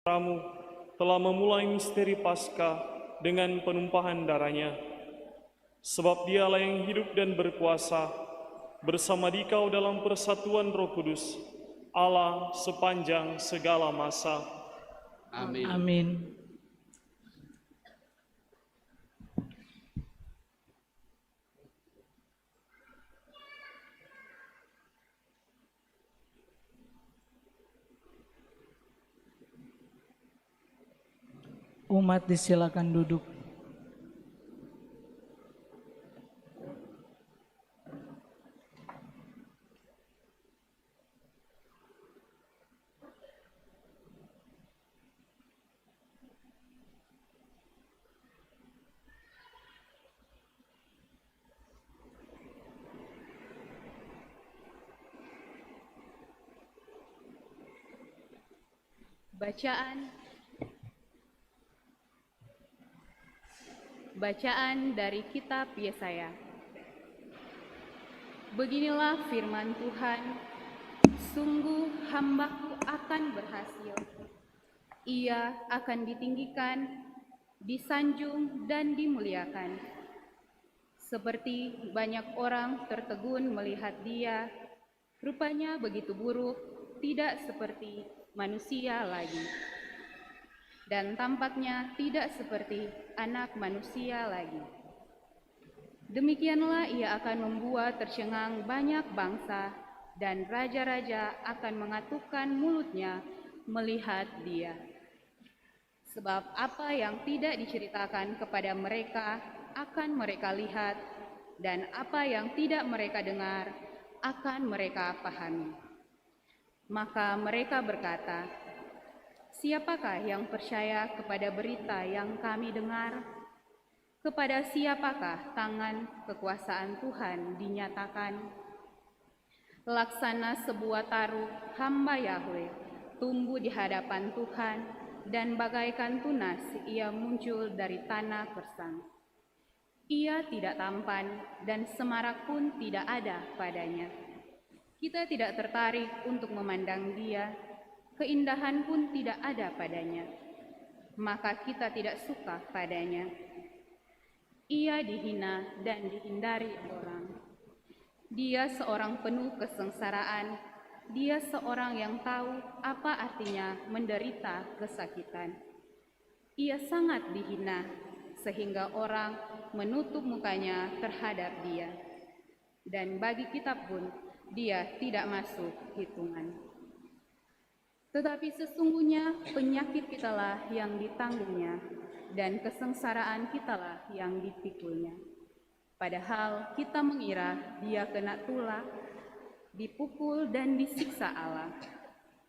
Kamu telah memulai misteri Paskah dengan penumpahan darahnya. Sebab dialah yang hidup dan berkuasa bersama Dikau dalam persatuan Roh Kudus, Allah sepanjang segala masa. Amin. Amin. Umat disilakan duduk. Bacaan dari kitab Yesaya. Beginilah firman Tuhan, sungguh hamba-Ku akan berhasil. Ia akan ditinggikan, disanjung dan dimuliakan. Seperti banyak orang tertegun melihat dia, rupanya begitu buruk, tidak seperti manusia lagi. Dan tampaknya tidak seperti anak manusia lagi. Demikianlah ia akan membuat tercengang banyak bangsa, dan raja-raja akan mengatupkan mulutnya melihat dia. Sebab apa yang tidak diceritakan kepada mereka akan mereka lihat, dan apa yang tidak mereka dengar akan mereka pahami. Maka mereka berkata, siapakah yang percaya kepada berita yang kami dengar? Kepada siapakah tangan kekuasaan Tuhan dinyatakan? Laksana sebuah taruh hamba Yahweh tumbuh di hadapan Tuhan, dan bagaikan tunas ia muncul dari tanah gersang. Ia tidak tampan, dan semarak pun tidak ada padanya. Kita tidak tertarik untuk memandang dia, keindahan pun tidak ada padanya, maka kita tidak suka padanya. Ia dihina dan dihindari orang. Dia seorang penuh kesengsaraan, dia seorang yang tahu apa artinya menderita kesakitan. Ia sangat dihina, sehingga orang menutup mukanya terhadap dia. Dan bagi kita pun, dia tidak masuk hitungan. Tetapi sesungguhnya penyakit kitalah yang ditanggungnya, dan kesengsaraan kitalah yang dipikulnya. Padahal kita mengira dia kena tulah, dipukul dan disiksa Allah.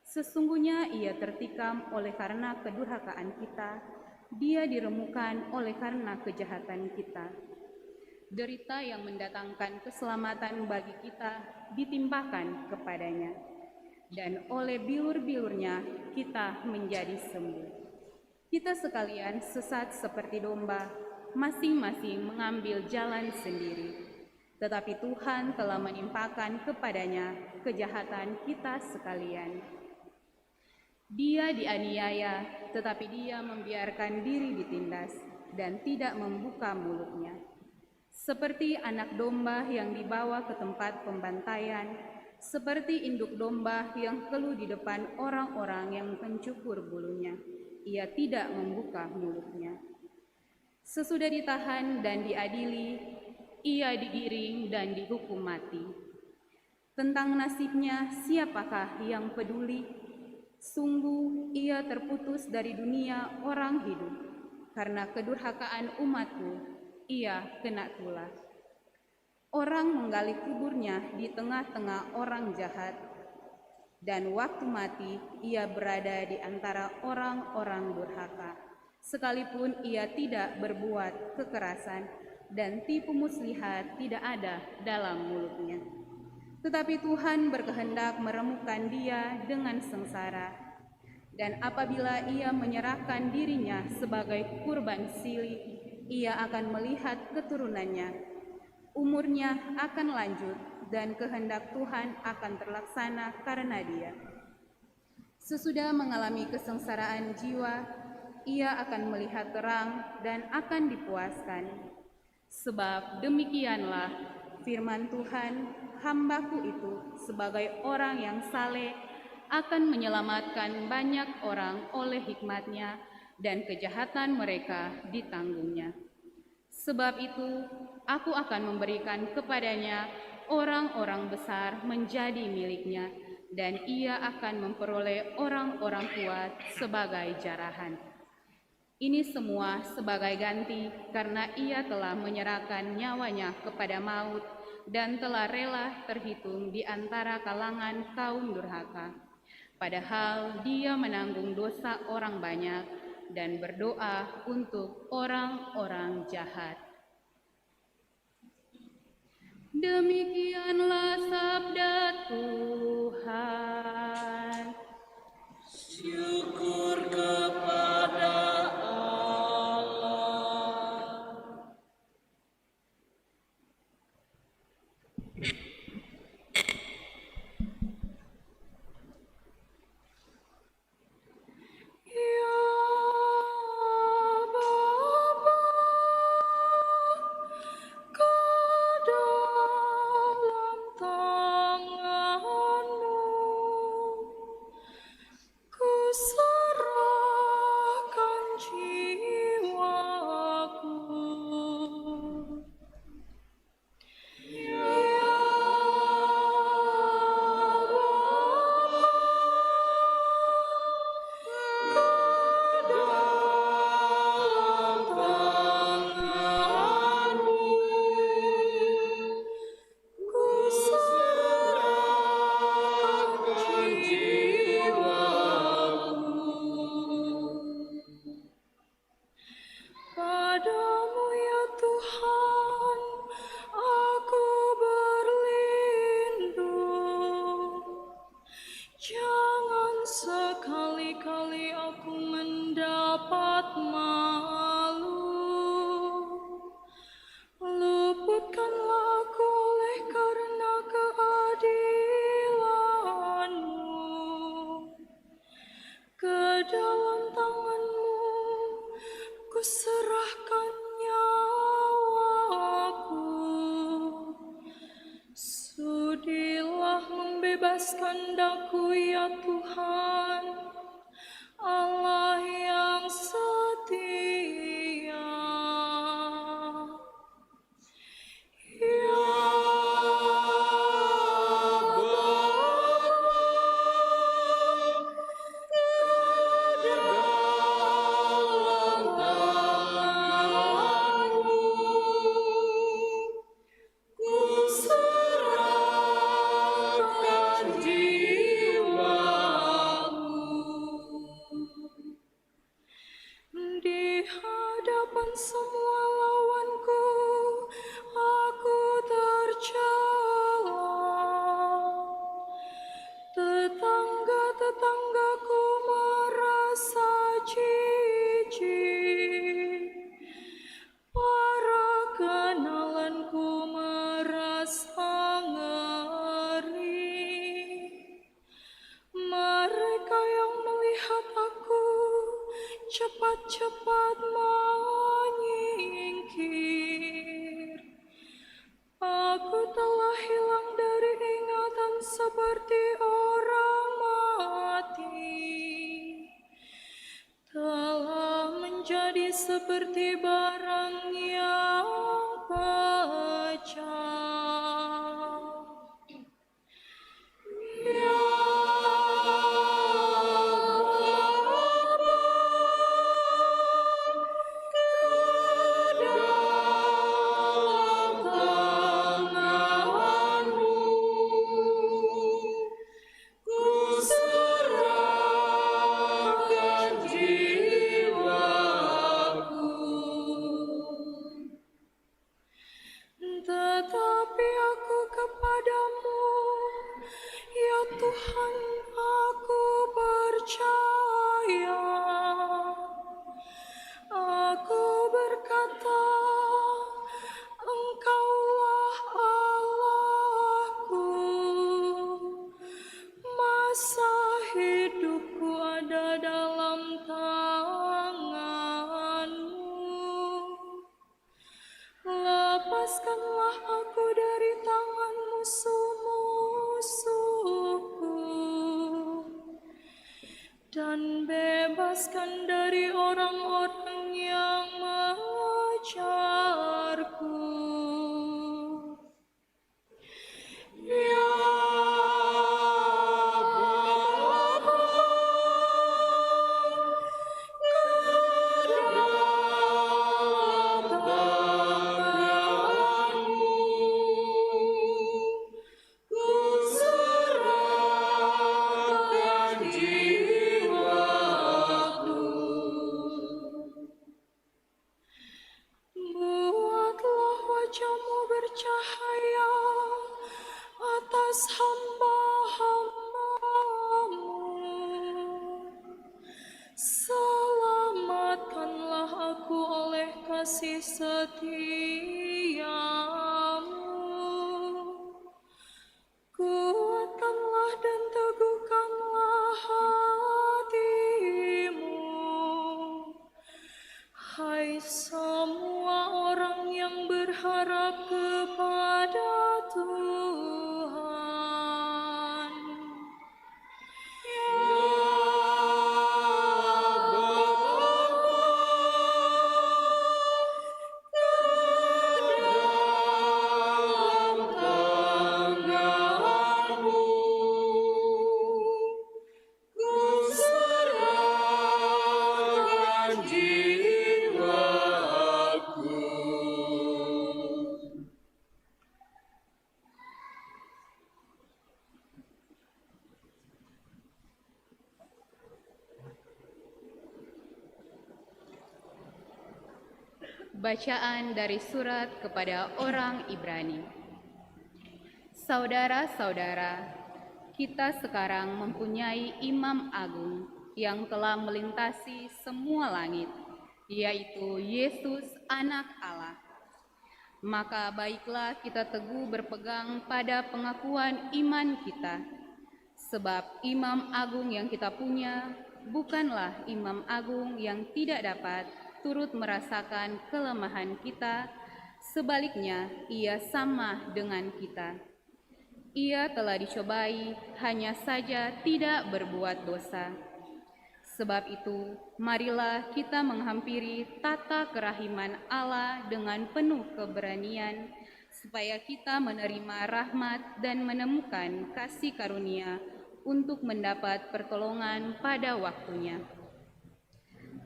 Sesungguhnya ia tertikam oleh karena kedurhakaan kita, dia diremukan oleh karena kejahatan kita. Derita yang mendatangkan keselamatan bagi kita ditimpakan kepadanya, dan oleh bilur-bilurnya kita menjadi sembuh. Kita sekalian sesat seperti domba, masing-masing mengambil jalan sendiri. Tetapi Tuhan telah menimpakan kepadanya kejahatan kita sekalian. Dia dianiaya, tetapi dia membiarkan diri ditindas dan tidak membuka mulutnya. Seperti anak domba yang dibawa ke tempat pembantaian, seperti induk domba yang keluh di depan orang-orang yang mencukur bulunya, ia tidak membuka mulutnya. Sesudah ditahan dan diadili, ia digiring dan dihukum mati. Tentang nasibnya siapakah yang peduli? Sungguh ia terputus dari dunia orang hidup. Karena kedurhakaan umatku, ia kena tulah. Orang menggali kuburnya di tengah-tengah orang jahat, dan waktu mati ia berada di antara orang-orang durhaka. Sekalipun ia tidak berbuat kekerasan, dan tipu muslihat tidak ada dalam mulutnya. Tetapi Tuhan berkehendak meremukkan dia dengan sengsara, dan apabila ia menyerahkan dirinya sebagai kurban silih, ia akan melihat keturunannya. Umurnya akan lanjut, dan kehendak Tuhan akan terlaksana karena dia. Sesudah mengalami kesengsaraan jiwa, ia akan melihat terang dan akan dipuaskan. Sebab demikianlah firman Tuhan, hamba-Ku itu sebagai orang yang saleh akan menyelamatkan banyak orang oleh hikmat-Nya, dan kejahatan mereka ditanggungnya. Sebab itu, Aku akan memberikan kepadanya orang-orang besar menjadi miliknya, dan ia akan memperoleh orang-orang kuat sebagai jarahan. Ini semua sebagai ganti karena ia telah menyerahkan nyawanya kepada maut dan telah rela terhitung di antara kalangan kaum durhaka. Padahal dia menanggung dosa orang banyak dan berdoa untuk orang-orang jahat. Demikianlah sabda Tuhan. Syukur kepada Padamu ya Tuhan, aku berlindung. Jangan sekali-kali aku mendapat malu. Luputkanlah aku oleh karena keadilan-Mu. Ke dalam tangan-Mu ku serahkan nyawaku. Sudilah membebaskan daku ya Tuhan, Allah yang setia. Ya di hadapan semua lawanku, aku tercela. Tetangga-tetanggaku merasa jijik. Para kenalanku merasa ngeri. Mereka yang melihat aku cepat-cepat menyingkir. Aku telah hilang dari ingatan seperti orang mati. Telah menjadi seperti barang yang pecah. Ya tetap bebaskanlah aku dari tangan musuh-musuhku, dan bebaskan dari orang-orang yang mengejarku. Ya buatlah wajah-Mu bercahaya atas hamba-hamba-Mu. Selamatkanlah aku oleh kasih setia-Mu. Kuatkanlah dan teguhkanlah hatimu, hai semua orang yang berharap kepada Tuhan. Ya Bacaan dari surat kepada orang Ibrani. Saudara-saudara, kita sekarang mempunyai Imam Agung yang telah melintasi semua langit, yaitu Yesus, Anak Allah. Maka baiklah kita teguh berpegang pada pengakuan iman kita, sebab Imam Agung yang kita punya bukanlah Imam Agung yang tidak dapat turut merasakan kelemahan kita, sebaliknya ia sama dengan kita. Ia telah dicobai, hanya saja tidak berbuat dosa. Sebab itu, marilah kita menghampiri tata kerahiman Allah dengan penuh keberanian, supaya kita menerima rahmat dan menemukan kasih karunia untuk mendapat pertolongan pada waktunya.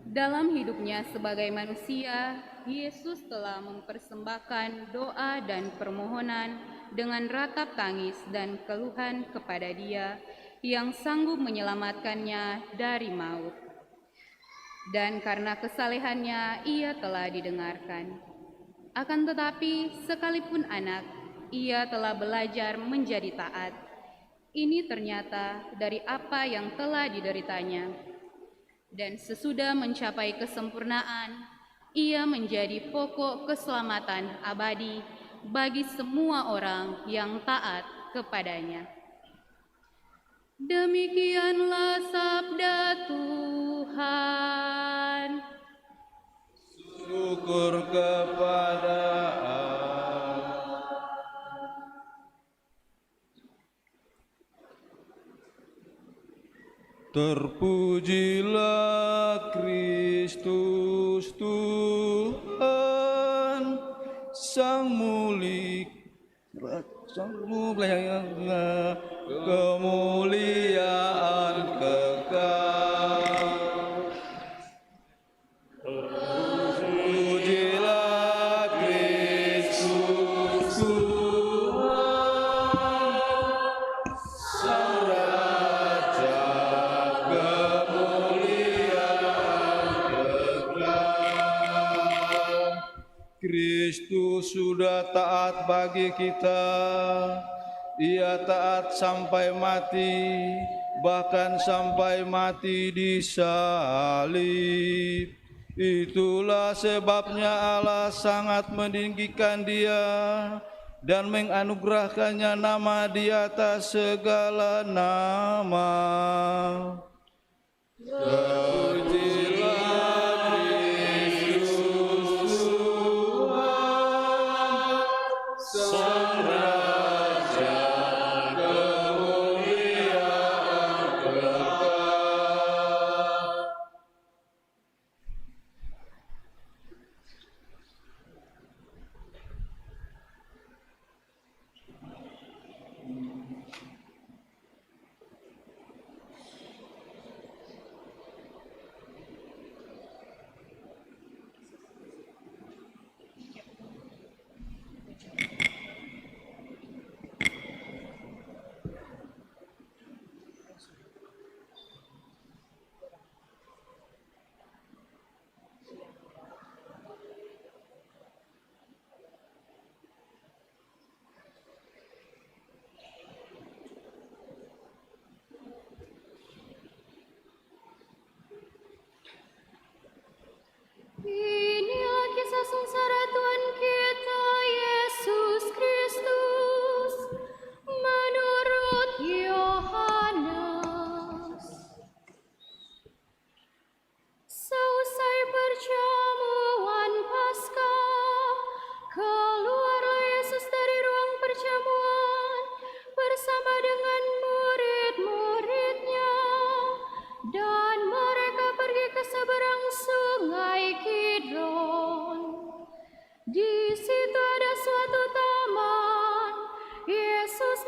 Dalam hidupnya sebagai manusia, Yesus telah mempersembahkan doa dan permohonan dengan ratap tangis dan keluhan kepada Dia yang sanggup menyelamatkannya dari maut. Dan karena kesalehannya ia telah didengarkan. Akan tetapi sekalipun anak, ia telah belajar menjadi taat. Ini ternyata dari apa yang telah dideritanya. Dan sesudah mencapai kesempurnaan, ia menjadi pokok keselamatan abadi bagi semua orang yang taat kepadanya. Demikianlah sabda Tuhan. Syukur kepada Allah. Terpujilah Kristus Tuhan, Sang Mulia, kemuliaan kekal. Terpujilah Kristus Tuhan, Sang Raja, Kristus sudah taat bagi kita. Ia taat sampai mati, bahkan sampai mati di salib. Itulah sebabnya Allah sangat meninggikan Dia dan menganugerahkannya nama di atas segala nama. Terpujilah Kristus Tuhan,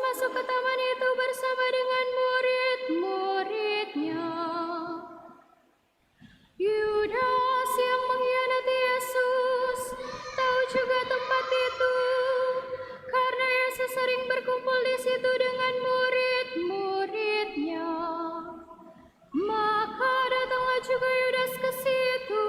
masuk ke taman itu bersama dengan murid-muridnya. Yudas yang mengkhianati Yesus tahu juga tempat itu, karena Yesus sering berkumpul di situ dengan murid-muridnya. Maka datanglah juga Yudas ke situ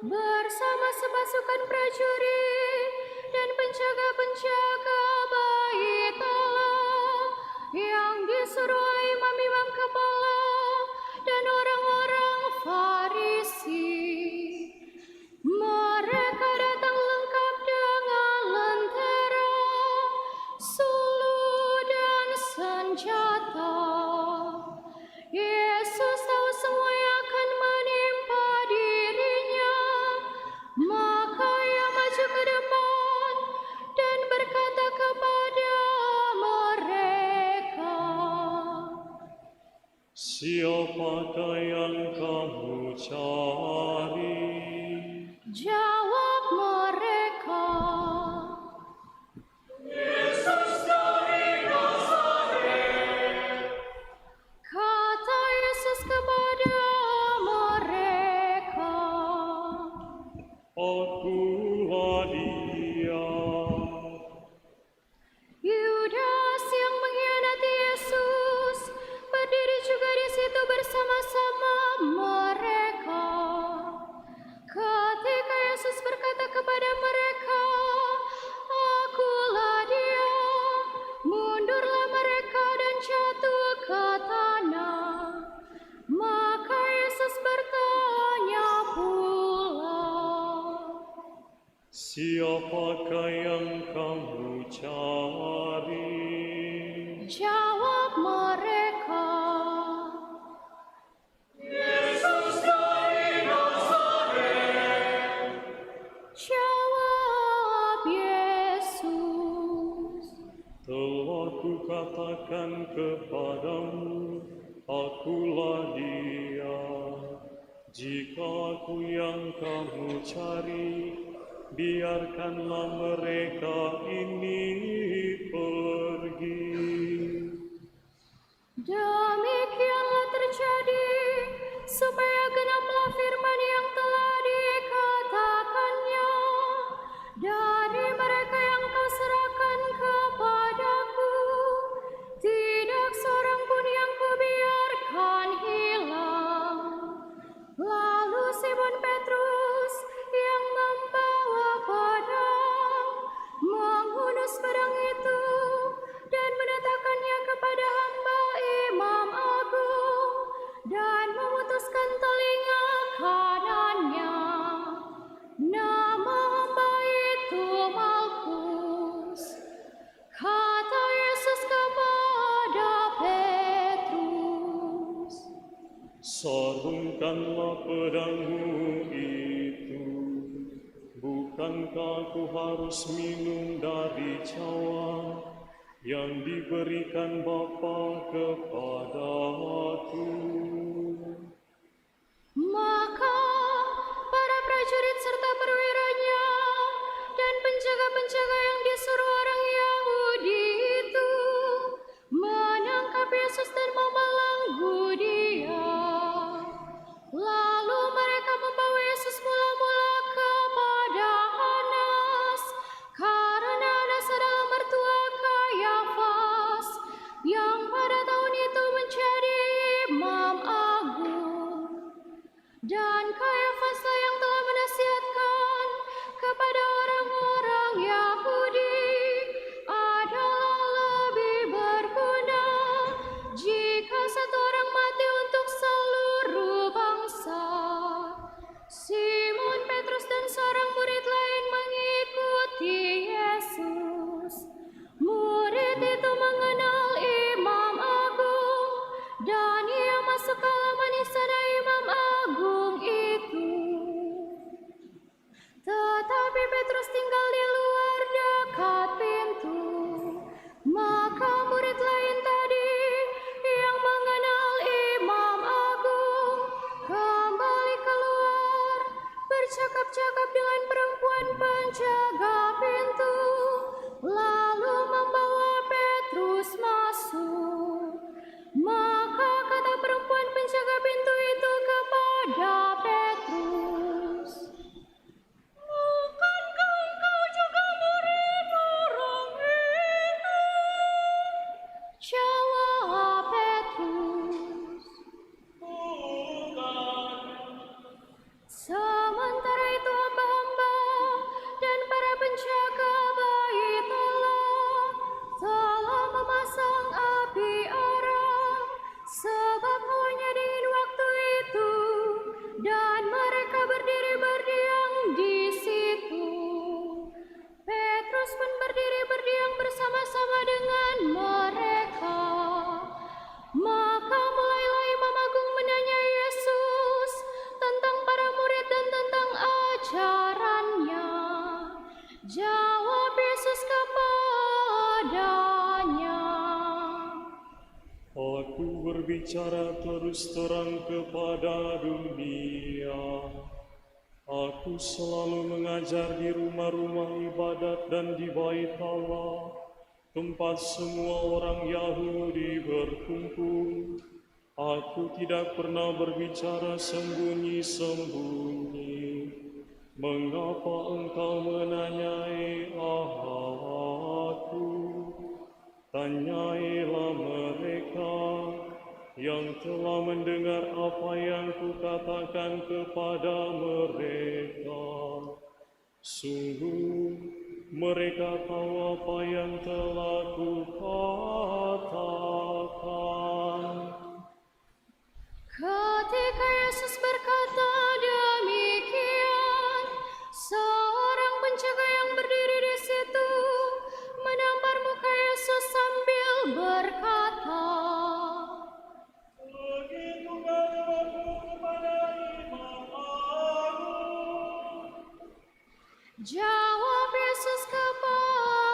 bersama sepasukan prajurit dan penjaga-penjaga bait Allah yang disuruh oleh imam-imam kepala dan orang-orang Farisi. Mereka datang lengkap dengan lentera, suluh dan senjata. Yesus tahu semua yang akan menimpa dirinya, maka ia maju ke depan dan berkata kepada mereka, Siapakah yang kamu cari? jawab mereka, kata Yesus kepada mereka, Akulah dia. Yudas yang mengkhianati Yesus berdiri juga di situ bersama-sama mereka. Ketika Yesus berkata kepada mereka, Akulah dia, mundurlah mereka dan jatuh ke tanah. Maka Yesus bertanya pula, Siapakah yang kamu cari? jawab mereka, jawab Yesus, Telah kukatakan kepadamu, akulah dia. Jika aku yang kamu cari, biarkanlah mereka ini pergi. demikianlah terjadi supaya genaplah firman yang telah dikatakannya, dari mereka yang kau serahkan kepadaku, tidak seorang pun yang kubiarkan hilang. Lalu Simon Petrus yang membawa pedang menghunus pedang itu dan menetapkannya kepada hamba imam agung dan memutuskan telinga kanannya. Nama hamba itu Malkus. Kata Yesus kepada Petrus, Sarungkanlah pedangmu itu. Bukankah aku harus minum dari cawan yang diberikan Bapa kepadaku? maka para prajurit serta perwiranya dan penjaga-penjaga yang disuruh orang Yahudi itu menangkap Yesus dan membelenggu dia. Lalu mereka membawa Yesus mula-mula kepada Hanas, karena Hanas adalah mertua Kayafas yang pada tahun itu menjadi imam agung. Dan Kayafaslah yang telah menasihatkan kepada orang-orang Yahudi adalah lebih berguna jika satu orang mati untuk seluruh bangsa. Simon Petrus dan seorang murid lain mengikuti Yesus. Murid itu mengenal imam agung dan ia masuk ke halaman istana imam agung itu. Tetapi Petrus tinggal di luar dekat pintu. Maka murid lain tadi yang mengenal imam agung kembali keluar, bercakap-cakap dengan perempuan penjaga pintu, lalu membawa Petrus bersama dengan mereka. Maka mulailah Imam Agung menanya Yesus tentang para murid dan tentang ajarannya. Jawab Yesus kepadanya, Aku berbicara terus terang kepada dunia. Aku selalu mengajar di rumah-rumah ibadat dan di bait Allah, tempat semua orang Yahudi berkumpul. Aku tidak pernah berbicara sembunyi-sembunyi. Mengapa engkau menanyai aku? Tanyailah mereka yang telah mendengar apa yang kukatakan kepada mereka. Sungguh, mereka tahu apa yang telah kukatakan. ketika Yesus berkata demikian, seorang penjaga yang berdiri di situ menampar muka Yesus sambil berkata, Begitukah jawabmu kepada Imam Agung? jawab Yesus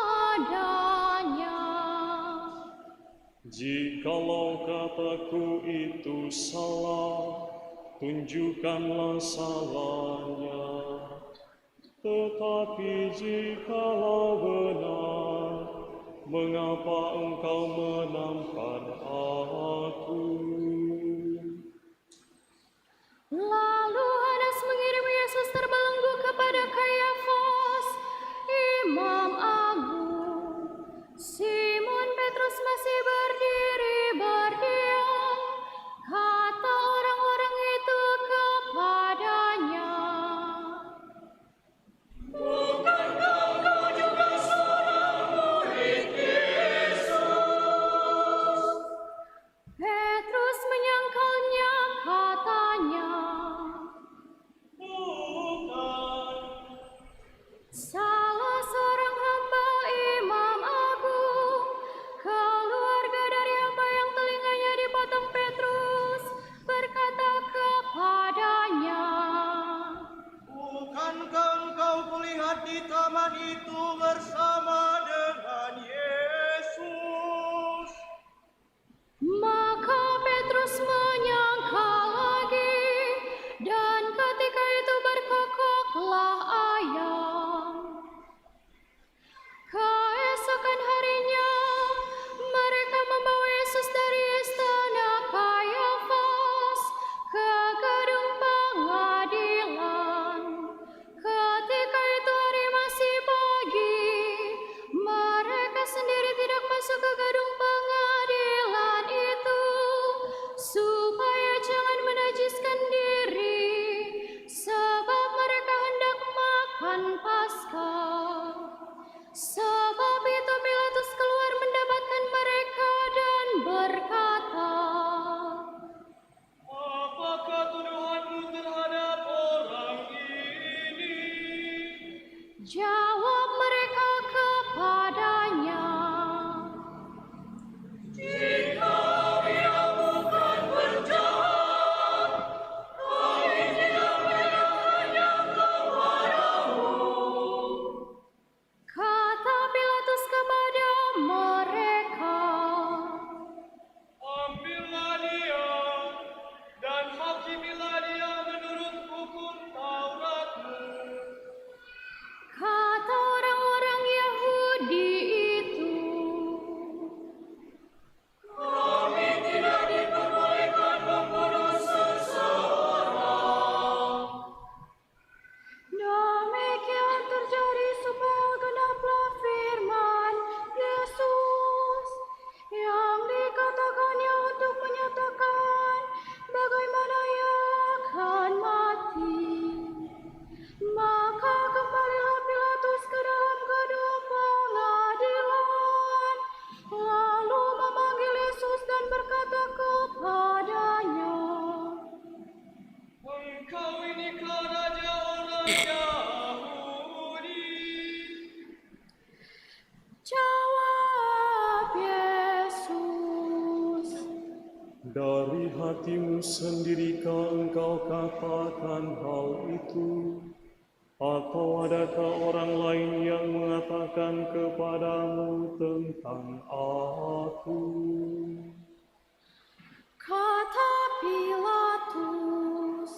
kepadanya, Jikalau kataku itu salah, tunjukkanlah salahnya. Tetapi jikalau benar, mengapa engkau menampar aku? Lalu Hanas mengirim Yesus terbelenggu kepada Kayafas, Imam Agung. Simon Petrus masih berdiri berdiam. Kata orang-orang itu kepadanya, Petrus menyangkalnya, katanya, salah seorang hamba Imam Agung, keluarga dari hamba yang telinganya dipotong. Petrus berkata kepadanya, Bukankah engkau kulihat di taman itu bersama dengan Yesus? maka Petrus menyangkal lagi, dan ketika itu berkokoklah ayam. Keesokan harinya, mereka membawa Yesus dari istana Kayafas ke gedung pengadilan. Ketika itu hari masih pagi, mereka sendiri tidak masuk ke gedung pengadilan itu, supaya jangan menajiskan diri, sebab mereka hendak makan Paskah. Sebab itu Pilatus keluar mendapatkan mereka dan berkata, Apakah tuduhanmu terhadap orang ini? jawab mereka kepadanya, kata Pilatus kepada mereka, Ambillah dia dan hakimilah dia menurut hukum Tauratmu. kata hatimu sendirikah engkau katakan hal itu? Atau adakah orang lain yang mengatakan kepadamu tentang aku? Kata Pilatus,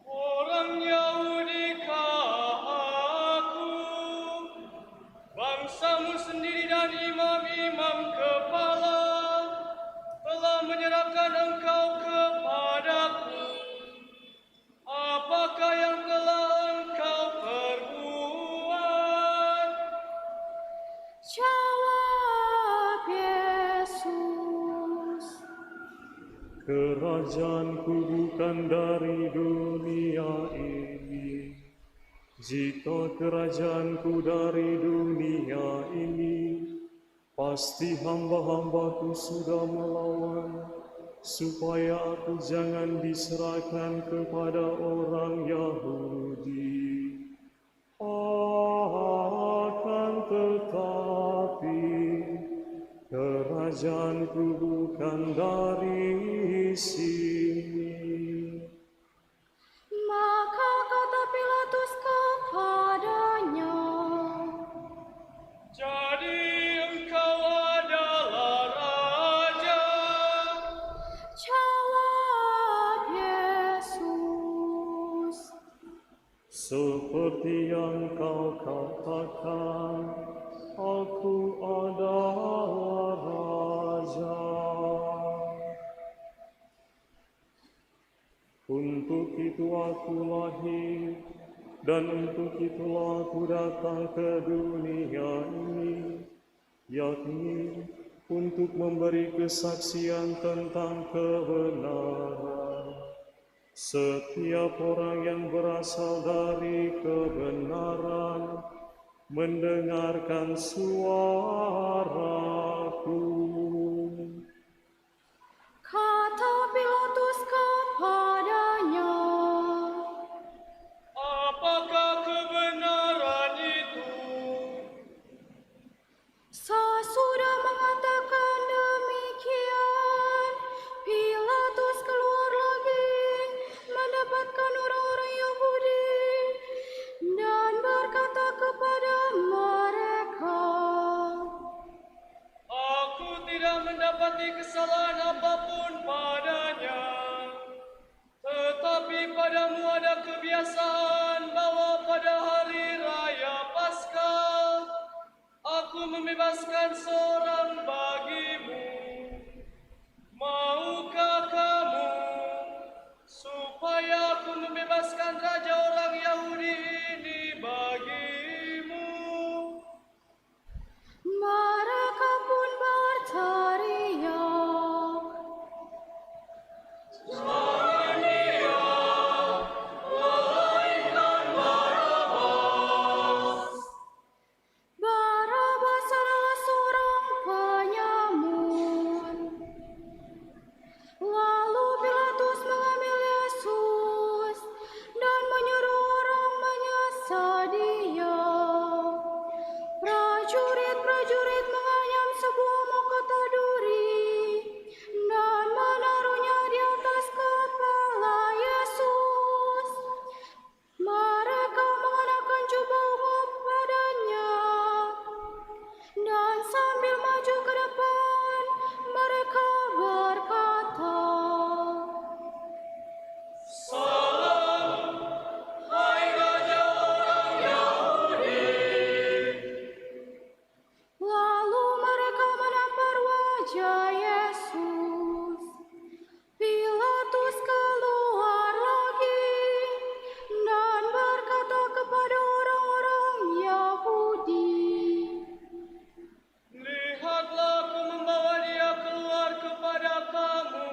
Orang Yahudikah aku? Bangsamu sendiri dan imam-imam kepala telah menyerahkan engkau kepadaku. Apakah yang telah engkau perbuat? jawab Yesus, Kerajaanku bukan dari dunia ini. Jika kerajaanku dari dunia ini, pasti hamba-hambaku sudah melawan, supaya aku jangan diserahkan kepada orang Yahudi. Akan tetapi, kerajaanku bukan dari sini. maka kata Pilatus kepadanya, Jadi engkau adalah raja. jawab Yesus, Seperti yang kau katakan, aku adalah raja. Untuk itu aku lahir, dan untuk itulah aku datang ke dunia ini, yakni untuk memberi kesaksian tentang kebenaran. Setiap orang yang berasal dari kebenaran mendengarkan suaraku. kata Pilatus kepadanya, Apakah kebenaran itu? sesudah mengatakan demikian, Pilatus keluar lagi mendapatkan orang-orang Yahudi dan berkata kepada mereka, Aku tidak mendapati kesalahan apapun padanya. Tetapi padamu ada kebiasaan bahwa pada hari raya Paskah aku membebaskan seorang bagimu. Maukah kamu supaya aku membebaskan raja orang Yahudi ini bagimu? mereka pun berteriak, Barabas adalah seorang penyamun. Lalu Pilatus mengambil Yesus dan menyuruh orang menyesal dia. Prajurit-prajurit menganyam sebuah mahkota duri dan menaruhnya di atas kepala Yesus. Mereka mengenakan jubah ungu padanya, dan sambil maju ke depan, mereka berkata, lalu mereka menampar wajah Yesus. Pilatus keluar lagi dan berkata kepada orang-orang Yahudi, Lihatlah, aku membawa dia keluar kepada kamu,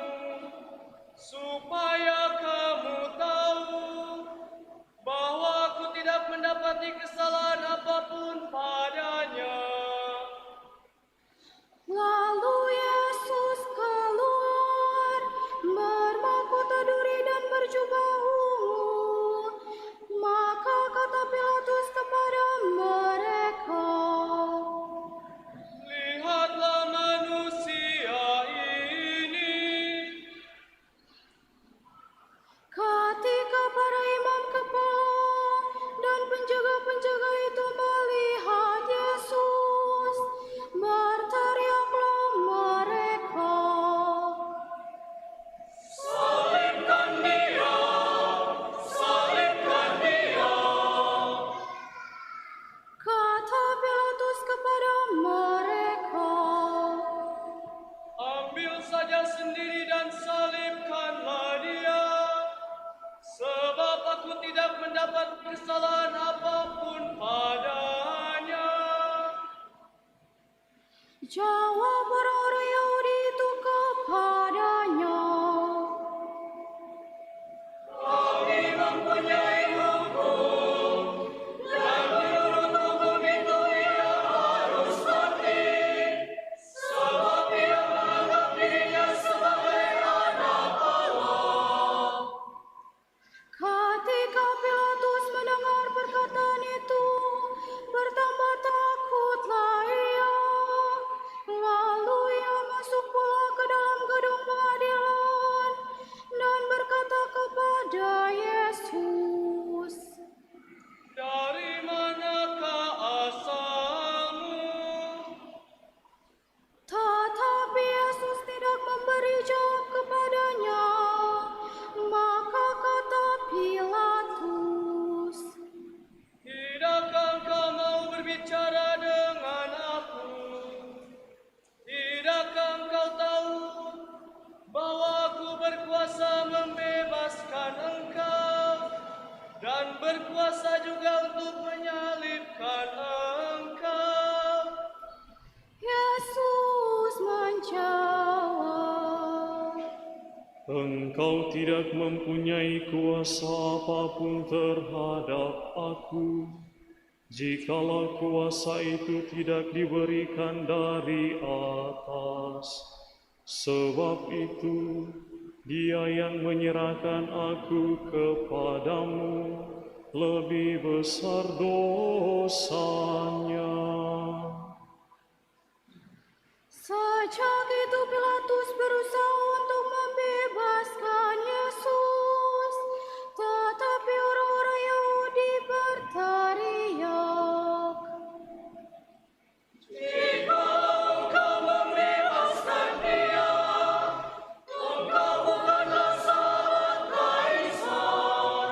supaya kamu tahu bahwa aku tidak mendapati kesalahan apapun padanya. Lalu Yesus keluar bermahkota duri dan berjubah ungu. Maka kata Pilatus kepada mereka, Lihatlah manusia ini. Jawab orang-orang Yahudi itu kepadanya, Kami mempunyai hukum, dan menurut hukum itu ia harus mati, sebab ia menganggap dirinya sebagai anak Allah. ketika Pilatus mendengar perkataan itu, bertambah takutlah ia. Lalu ia masuk pula ke dalam gedung pengadilan dan berkata kepada Yesus, Dari manakah asalmu? tetapi Yesus tidak memberi jawab kepadanya. Maka kata Pilatus, Tidakkah engkau mau berbicara dengan aku? Tidakkah engkau tahu bahwa aku berkuasa membebaskan engkau dan berkuasa juga untuk menyalibkan engkau? Yesus menjawab, Engkau tidak mempunyai kuasa apapun terhadap aku, jikalau kuasa itu tidak diberikan dari atas. Sebab itu, Dia yang menyerahkan aku kepadamu lebih besar dosanya. Sejak itu Pilatus berusaha untuk membebaskan Yesus, tetapi orang-orang Yahudi berteriak, Jika engkau membebaskan dia, engkau bukanlah sahabat Kaisar.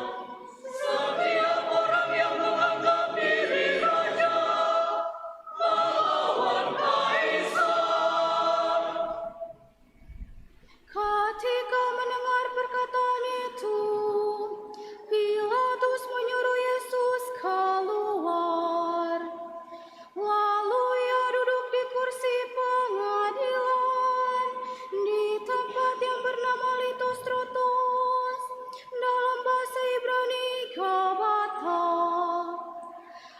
Setiap orang yang menganggap diri raja melawan Kaisar. Ketika mendengar perkataan itu, Pilatus menyuruh Yesus keluar. Lalu ia duduk di kursi pengadilan di tempat yang bernama Litostrotos, dalam bahasa Ibrani Gabata.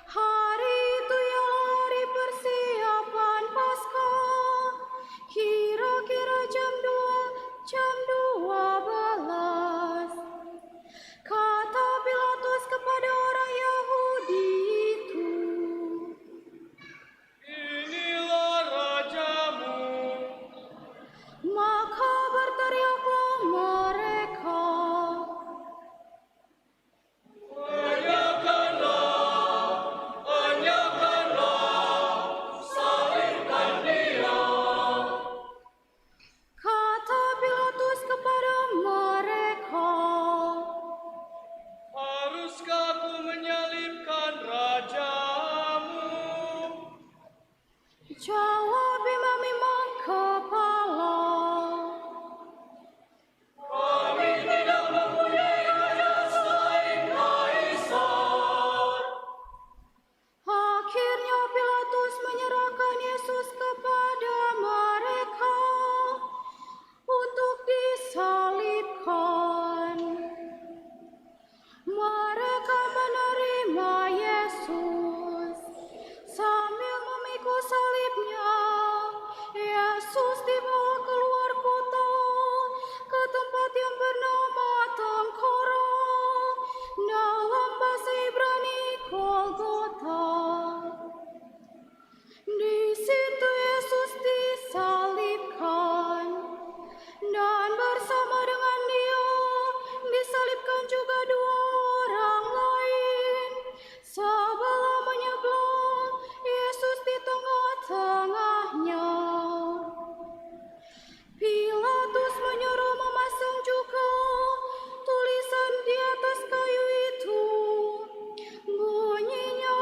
Hari itu ialah hari persiapan Paskah, kira-kira jam 12. Kata Pilatus kepada orang Yahudi itu, Inilah rajamu. maka berteriaklah mereka, Salibkan dia. kata Pilatus kepada mereka, Haruskah aku menyalibkan rajamu? jawab imam-imam kepala. Kami tidak mempunyai raja selain Kaisar. Akhirnya Pilatus menyerahkan Yesus kepada mereka untuk disalibkan. Mereka menerima Yesus sambil memikul salibnya. Yesus dibawa keluar kota ke tempat yang bernama Tengkorak, dalam bahasa Ibrani Golgota. Di situ Yesus disalibkan, dan bersama dengan Dia disalibkan juga dua orang lain. Sebelah menyebelah, Yesus di tengah-tengahnya. Pilatus menyuruh memasang juga tulisan di atas kayu itu. Bunyinya,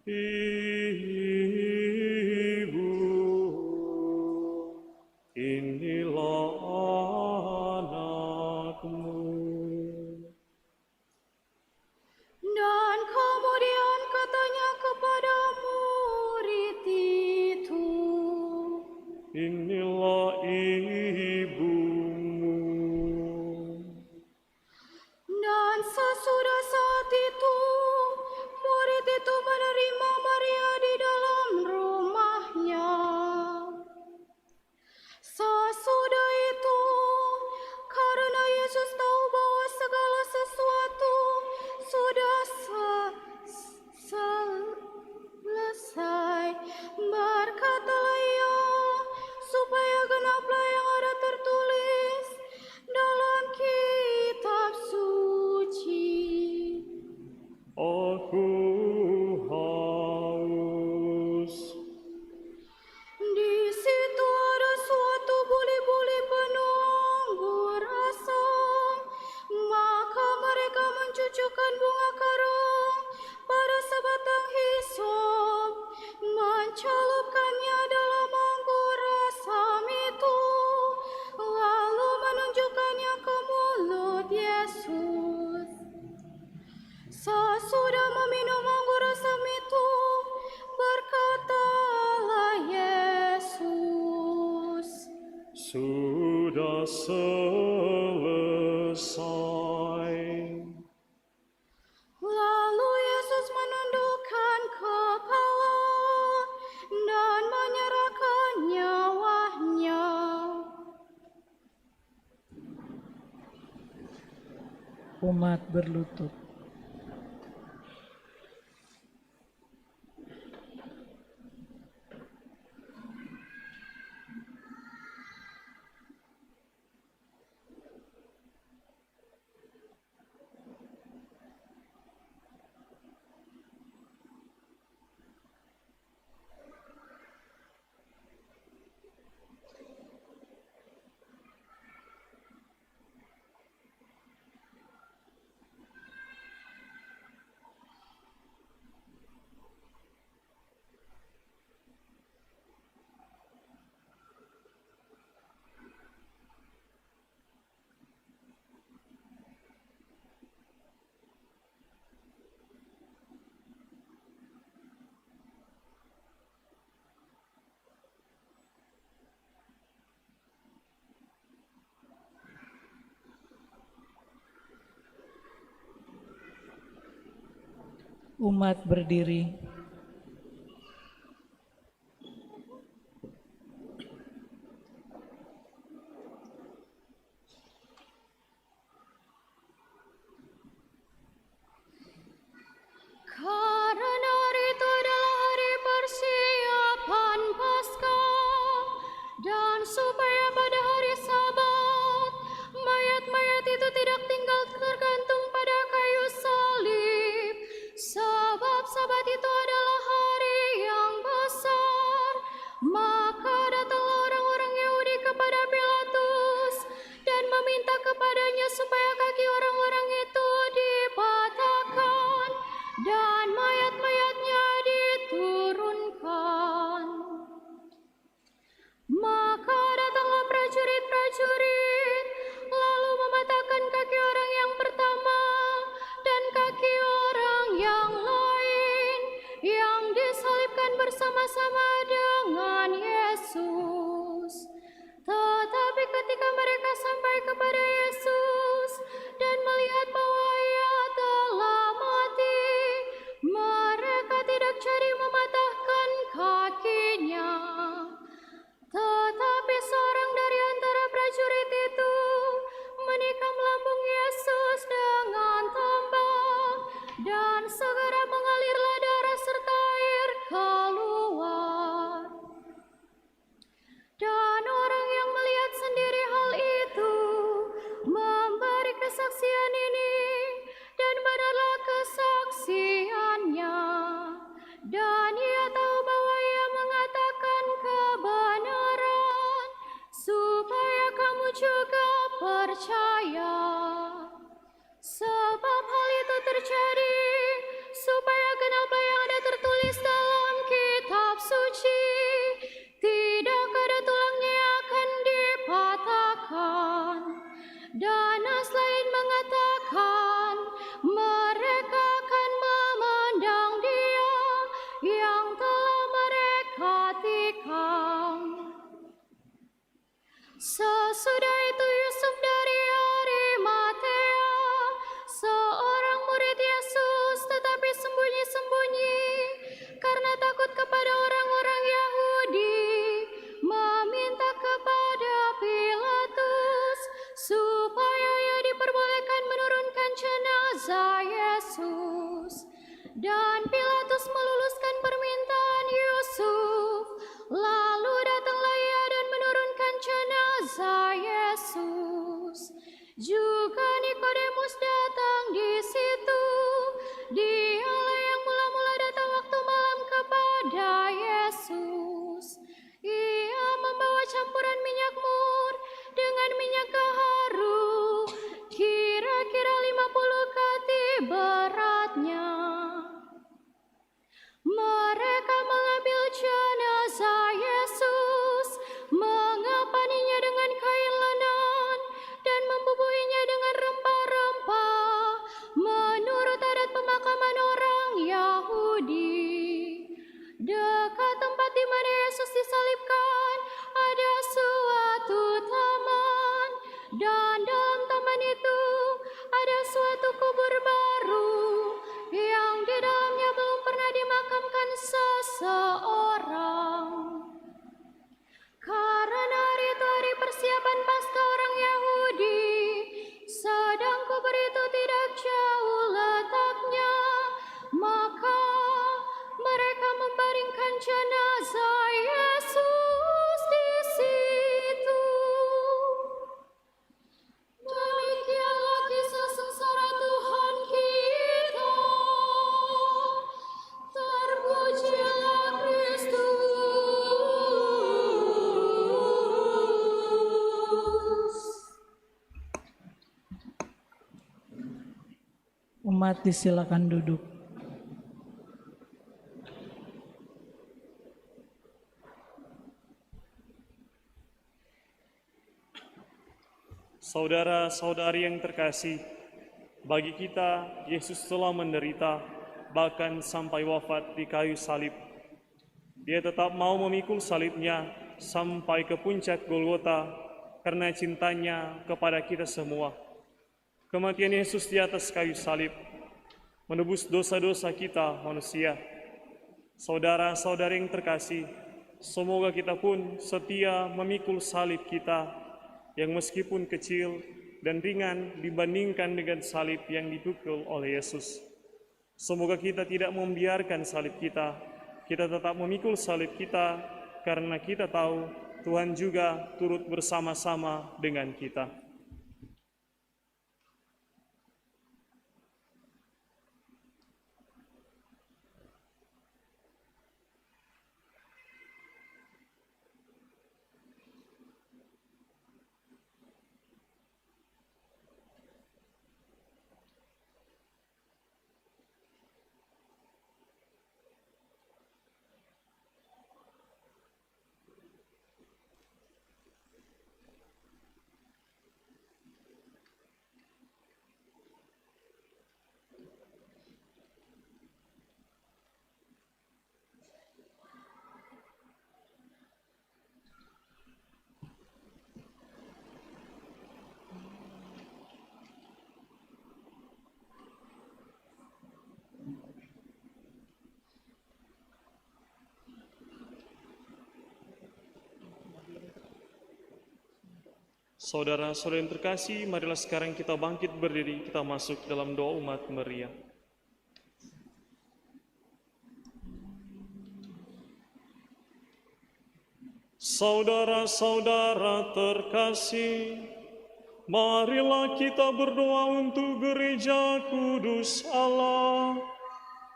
Ibu, inilah anakmu. Dan kemudian katanya kepada murid itu, Inilah ibumu. dan sesudah saat itu, murid itu menerima Maria di dalam rumahnya. Sesudah itu, karena Yesus tahu bahwa segala sesuatu sudah selesai, berkatalah ia, supaya genaplah yang ada tertulis dalam kitab suci. Aku haus. Di situ ada suatu buli-buli penuh anggur asam. Maka mereka mencucukkan bunga karang pada sebatang hisop, mencelupkannya dalam anggur asam itu, lalu menunjukkannya ke mulut Yesus. Sesudah meminum anggur asam itu, berkatalah Yesus, Sudah selesai. lalu Yesus menundukkan kepala dan menyerahkan nyawanya. Umat berlutut. Umat berdiri. Karena hari itu adalah hari persiapan Paskah, dan supaya pada hari Sabat mayat-mayat itu tidak tinggal tergantung pada kayu salib, sebab Sabat itu adalah hari yang besar. Maka datanglah orang-orang Yahudi kepada Pilatus dan meminta kepadanya supaya kaki orang-orang itu dipatahkan dan mayat-mayatnya diturunkan. Maka datanglah prajurit-prajurit, lalu mematahkan kaki orang yang pertama dan kaki orang yang lain, yang disalibkan bersama-sama dengan Yesus. Tetapi ketika mereka sampai kepada Yesus dan melihat bahwa ia telah mati, mereka tidak jadi mematahkan kakinya. Tetapi seorang dari antara prajurit itu menikam lambung Yesus dengan tombak, dan segera mengalirlah darah serta air keluar. Dan orang yang melihat sendiri hal itu memberi kesaksian ini, dan benarlah kesaksiannya. Dan ia tahu bahwa ia mengatakan kebenaran, supaya kamu juga percaya. Sebab hal itu terjadi supaya genaplah yang ada tertulis yang telah mereka tikam. Sesudah itu Yusuf dari Arimatea, seorang murid Yesus, tetapi sembunyi-sembunyi karena takut kepada orang-orang Yahudi, meminta kepada Pilatus supaya ia diperbolehkan menurunkan jenazah Yesus. Dan Pilatus meluluskan permintaan Yusuf. Lalu datanglah ia dan menurunkan jenazah Yesus. Juga Nikodemus datang di situ. Dialah yang mula-mula datang waktu malam kepada Yesus. Ia membawa campuran minyak mur dengan minyak gaharu, kira-kira 50 kati beratnya. Mereka mengambil jenazah Yesus, mengapaninya dengan kain lenan, dan membubuhinya dengan rempah-rempah, menurut adat pemakaman orang Yahudi. Dekat tempat di mana Yesus disalibkan, ada suatu taman, dan dalam taman itu ada suatu kubur baru, yang di dalamnya belum pernah dimakamkan seseorang. Karena hari itu hari persiapan Paskah orang Yahudi, sedang kubur itu tidak jauh letaknya, maka mereka membaringkan jenazah Yesus di situ. Demikianlah kisah sengsara Tuhan kita. Terpujilah Kristus. Umat disilakan duduk. Saudara-saudari yang terkasih, bagi kita Yesus telah menderita, bahkan sampai wafat di kayu salib. Dia tetap mau memikul salibnya sampai ke puncak Golgota karena cintanya kepada kita semua. Kematian Yesus di atas kayu salib menebus dosa-dosa kita manusia. Saudara-saudari yang terkasih, semoga kita pun setia memikul salib kita yang meskipun kecil dan ringan dibandingkan dengan salib yang dipikul oleh Yesus. Semoga kita tidak membiarkan salib kita tetap memikul salib kita, karena kita tahu Tuhan juga turut bersama-sama dengan kita. Saudara-saudara yang terkasih, marilah sekarang kita bangkit berdiri, kita masuk dalam doa umat meriah. Saudara-saudara terkasih, marilah kita berdoa untuk gereja kudus Allah,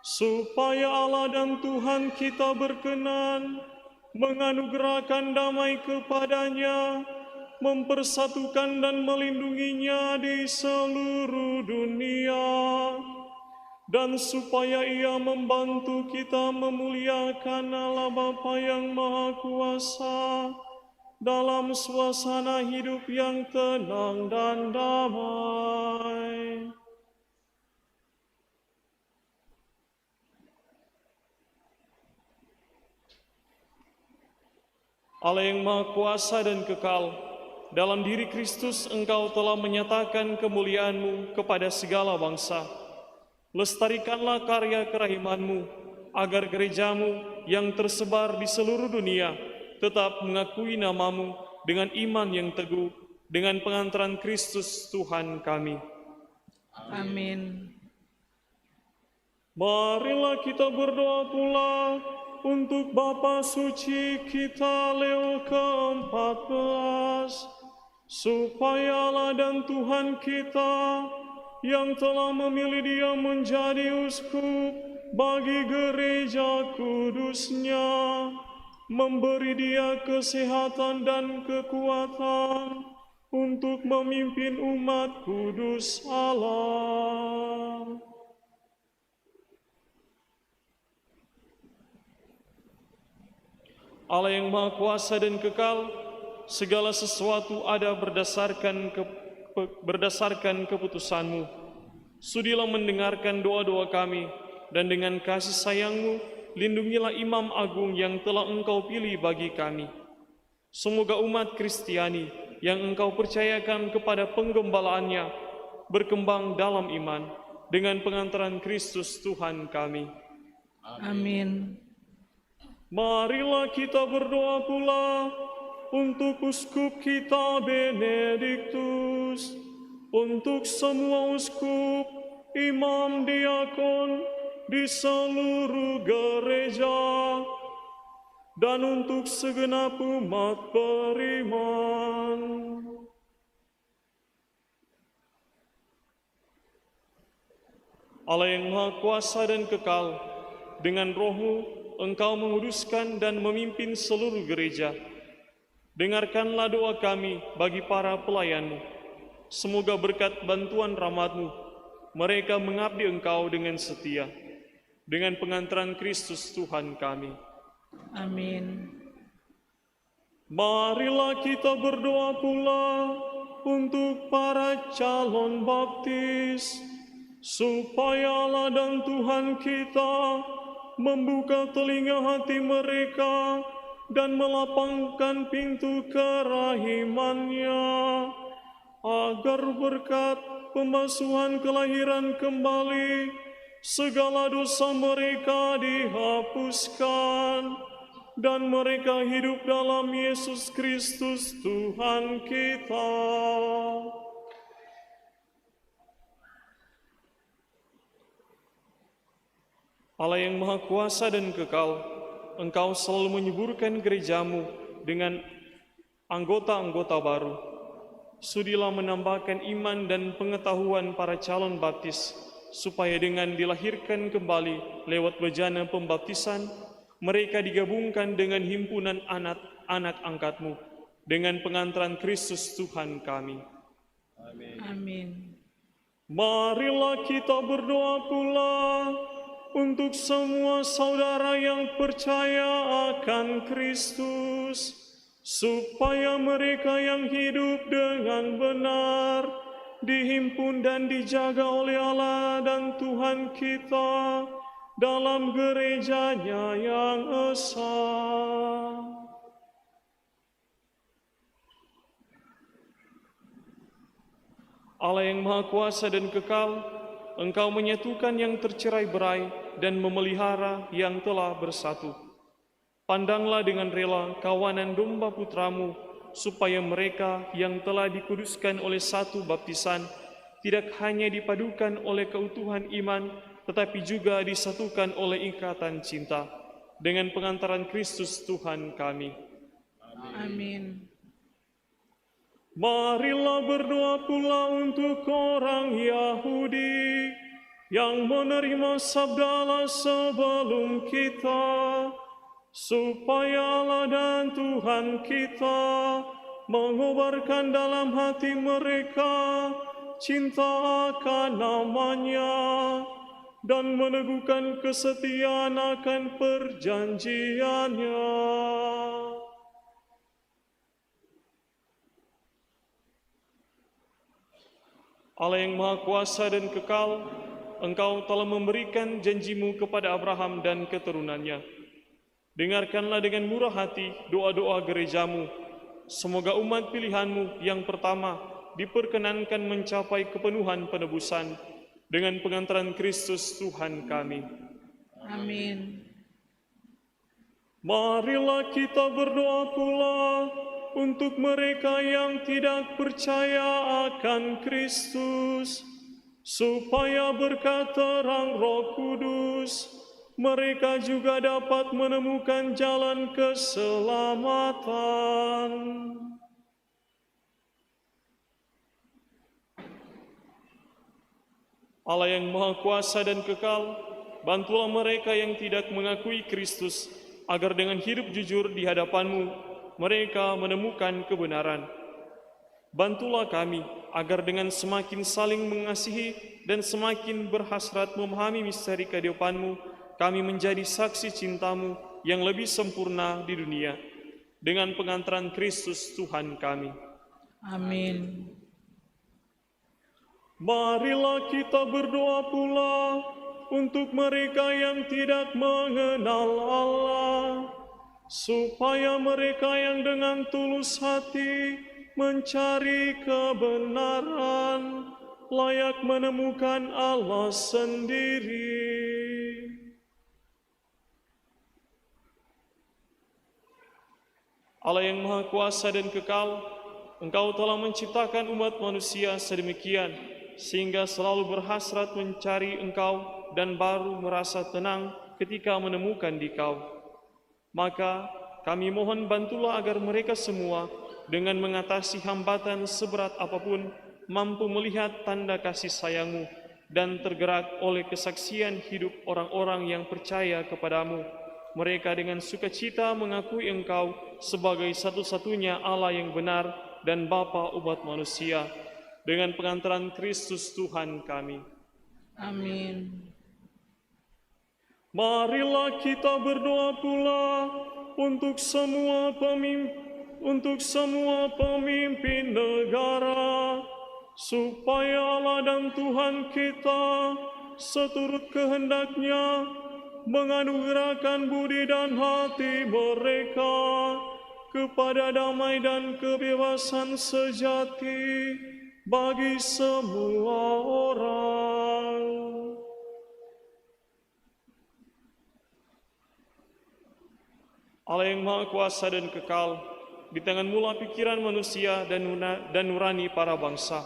supaya Allah dan Tuhan kita berkenan menganugerahkan damai kepadanya, mempersatukan dan melindunginya di seluruh dunia, dan supaya Ia membantu kita memuliakan Allah Bapa yang Maha Kuasa dalam suasana hidup yang tenang dan damai. Allah yang Maha Kuasa dan Kekal, dalam diri Kristus Engkau telah menyatakan kemuliaan-Mu kepada segala bangsa. Lestarikanlah karya kerahiman-Mu, agar gereja-Mu yang tersebar di seluruh dunia tetap mengakui nama-Mu dengan iman yang teguh, dengan pengantaran Kristus Tuhan kami. Amin. Marilah kita berdoa pula untuk Bapa Suci kita Leo ke-14, supaya Allah dan Tuhan kita yang telah memilih dia menjadi uskup bagi gereja kudusnya, memberi dia kesehatan dan kekuatan untuk memimpin umat kudus Allah. Allah yang Maha Kuasa dan Kekal, segala sesuatu ada berdasarkan keputusan-Mu. Sudilah mendengarkan doa-doa kami, dan dengan kasih sayang-Mu, lindungilah Imam Agung yang telah Engkau pilih bagi kami. Semoga umat Kristiani yang Engkau percayakan kepada penggembalaannya berkembang dalam iman dengan pengantaran Kristus Tuhan kami. Amin. Marilah kita berdoa pula untuk uskup kita Benediktus, untuk semua uskup, imam, diakon di seluruh gereja, dan untuk segenap umat beriman. Allah yang Maha Kuasa dan Kekal, dengan Roh-Mu Engkau menguduskan dan memimpin seluruh gereja. Dengarkanlah doa kami bagi para pelayan-Mu. Semoga berkat bantuan rahmat-Mu, mereka mengabdi Engkau dengan setia, dengan pengantaran Kristus Tuhan kami. Amin. Marilah kita berdoa pula untuk para calon baptis, supaya Allah dan Tuhan kita membuka telinga hati mereka dan melapangkan pintu kerahimannya, agar berkat pembasuhan kelahiran kembali segala dosa mereka dihapuskan, dan mereka hidup dalam Yesus Kristus Tuhan kita. Allah yang Maha Kuasa dan Kekal, Engkau selalu menyuburkan gereja-Mu dengan anggota-anggota baru. Sudilah menambahkan iman dan pengetahuan para calon baptis, supaya dengan dilahirkan kembali lewat bejana pembaptisan, mereka digabungkan dengan himpunan anak-anak angkat-Mu, dengan pengantaran Kristus Tuhan kami. Amin. Marilah kita berdoa pula untuk semua saudara yang percaya akan Kristus, supaya mereka yang hidup dengan benar dihimpun dan dijaga oleh Allah dan Tuhan kita dalam gerejanya yang esa. Allah yang Maha Kuasa dan Kekal, Engkau menyatukan yang tercerai-berai dan memelihara yang telah bersatu. Pandanglah dengan rela kawanan domba putra-Mu, supaya mereka yang telah dikuduskan oleh satu baptisan tidak hanya dipadukan oleh keutuhan iman, tetapi juga disatukan oleh ikatan cinta dengan pengantaran Kristus Tuhan kami. Amin. Marilah berdoa pula untuk orang Yahudi yang menerima sabda Allah sebelum kita, supaya Allah dan Tuhan kita mengobarkan dalam hati mereka cinta akan nama-Nya dan meneguhkan kesetiaan akan perjanjiannya. Allah yang Maha Kuasa dan Kekal, Engkau telah memberikan janji-Mu kepada Abraham dan keturunannya. Dengarkanlah dengan murah hati doa-doa gerejamu. Semoga umat pilihanmu yang pertama diperkenankan mencapai kepenuhan penebusan dengan pengantaran Kristus Tuhan kami. Amin. Marilah kita berdoa pula untuk mereka yang tidak percaya akan Kristus, supaya berkat terang Roh Kudus, mereka juga dapat menemukan jalan keselamatan. Allah yang Maha Kuasa dan Kekal, bantulah mereka yang tidak mengakui Kristus, agar dengan hidup jujur di hadapan-Mu, mereka menemukan kebenaran. Bantulah kami, agar dengan semakin saling mengasihi dan semakin berhasrat memahami misteri kehidupan-Mu, kami menjadi saksi cinta-Mu yang lebih sempurna di dunia. Dengan pengantaran Kristus Tuhan kami. Amin. Marilah kita berdoa pula untuk mereka yang tidak mengenal Allah, supaya mereka yang dengan tulus hati mencari kebenaran, layak menemukan Allah sendiri. Allah yang Maha Kuasa dan Kekal, Engkau telah menciptakan umat manusia sedemikian, sehingga selalu berhasrat mencari Engkau dan baru merasa tenang ketika menemukan Dikau. Maka kami mohon bantulah agar mereka semua dengan mengatasi hambatan seberat apapun mampu melihat tanda kasih sayang-Mu dan tergerak oleh kesaksian hidup orang-orang yang percaya kepadamu. Mereka dengan sukacita mengakui Engkau sebagai satu-satunya Allah yang benar dan Bapa umat manusia, dengan pengantaran Kristus Tuhan kami. Amin. Marilah kita berdoa pula untuk semua pemimpin negara, supaya Allah dan Tuhan kita seturut kehendak-Nya menganugerahkan budi dan hati mereka kepada damai dan kebebasan sejati bagi semua orang. Allah yang Maha Kuasa dan Kekal, di tangan mula pikiran manusia dan nurani para bangsa,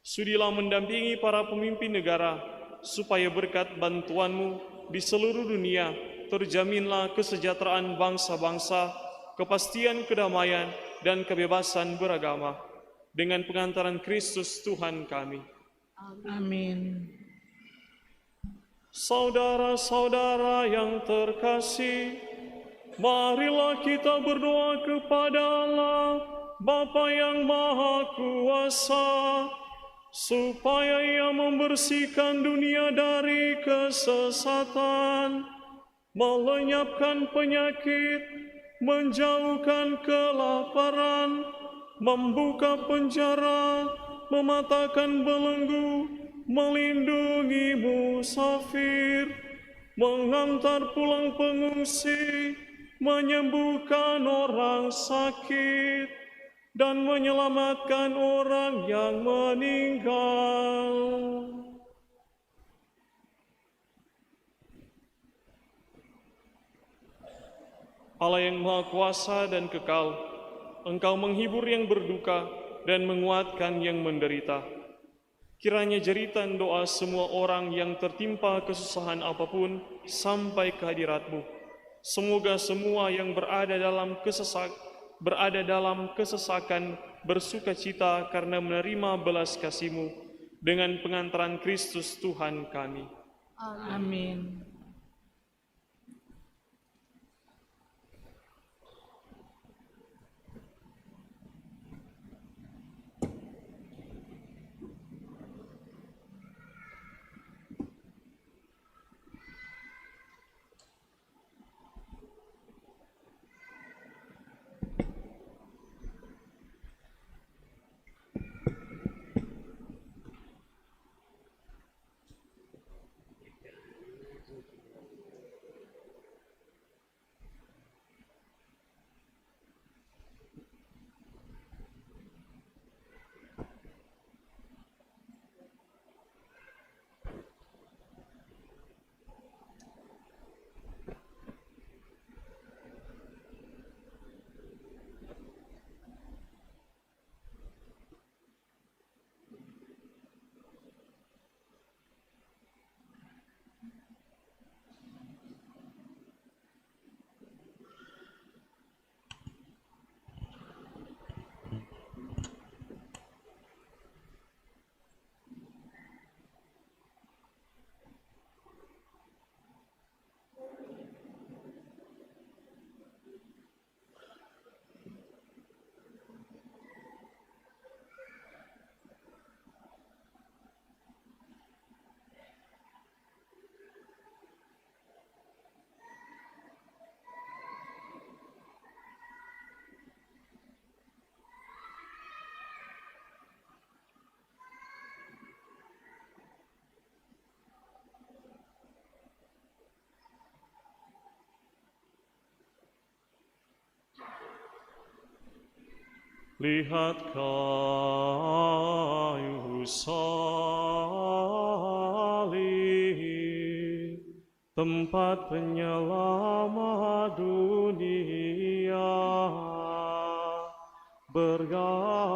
sudilah mendampingi para pemimpin negara, supaya berkat bantuan-Mu di seluruh dunia terjaminlah kesejahteraan bangsa-bangsa, kepastian kedamaian dan kebebasan beragama, dengan pengantaran Kristus Tuhan kami. Amin. Saudara-saudara yang terkasih, marilah kita berdoa kepada Allah, Bapa yang Maha Kuasa, supaya Ia membersihkan dunia dari kesesatan, melenyapkan penyakit, menjauhkan kelaparan, membuka penjara, mematahkan belenggu, melindungi musafir, mengantar pulang pengungsi, menyembuhkan orang sakit, dan menyelamatkan orang yang meninggal. Allah yang Maha Kuasa dan Kekal, Engkau menghibur yang berduka dan menguatkan yang menderita. Kiranya jeritan doa semua orang yang tertimpa kesusahan apapun sampai ke hadirat-Mu. Semoga semua yang berada dalam kesesakan bersukacita karena menerima belas kasih-Mu, dengan pengantaran Kristus Tuhan kami. Amin. Lihat kayu salib, tempat penyelamat dunia, bergantung.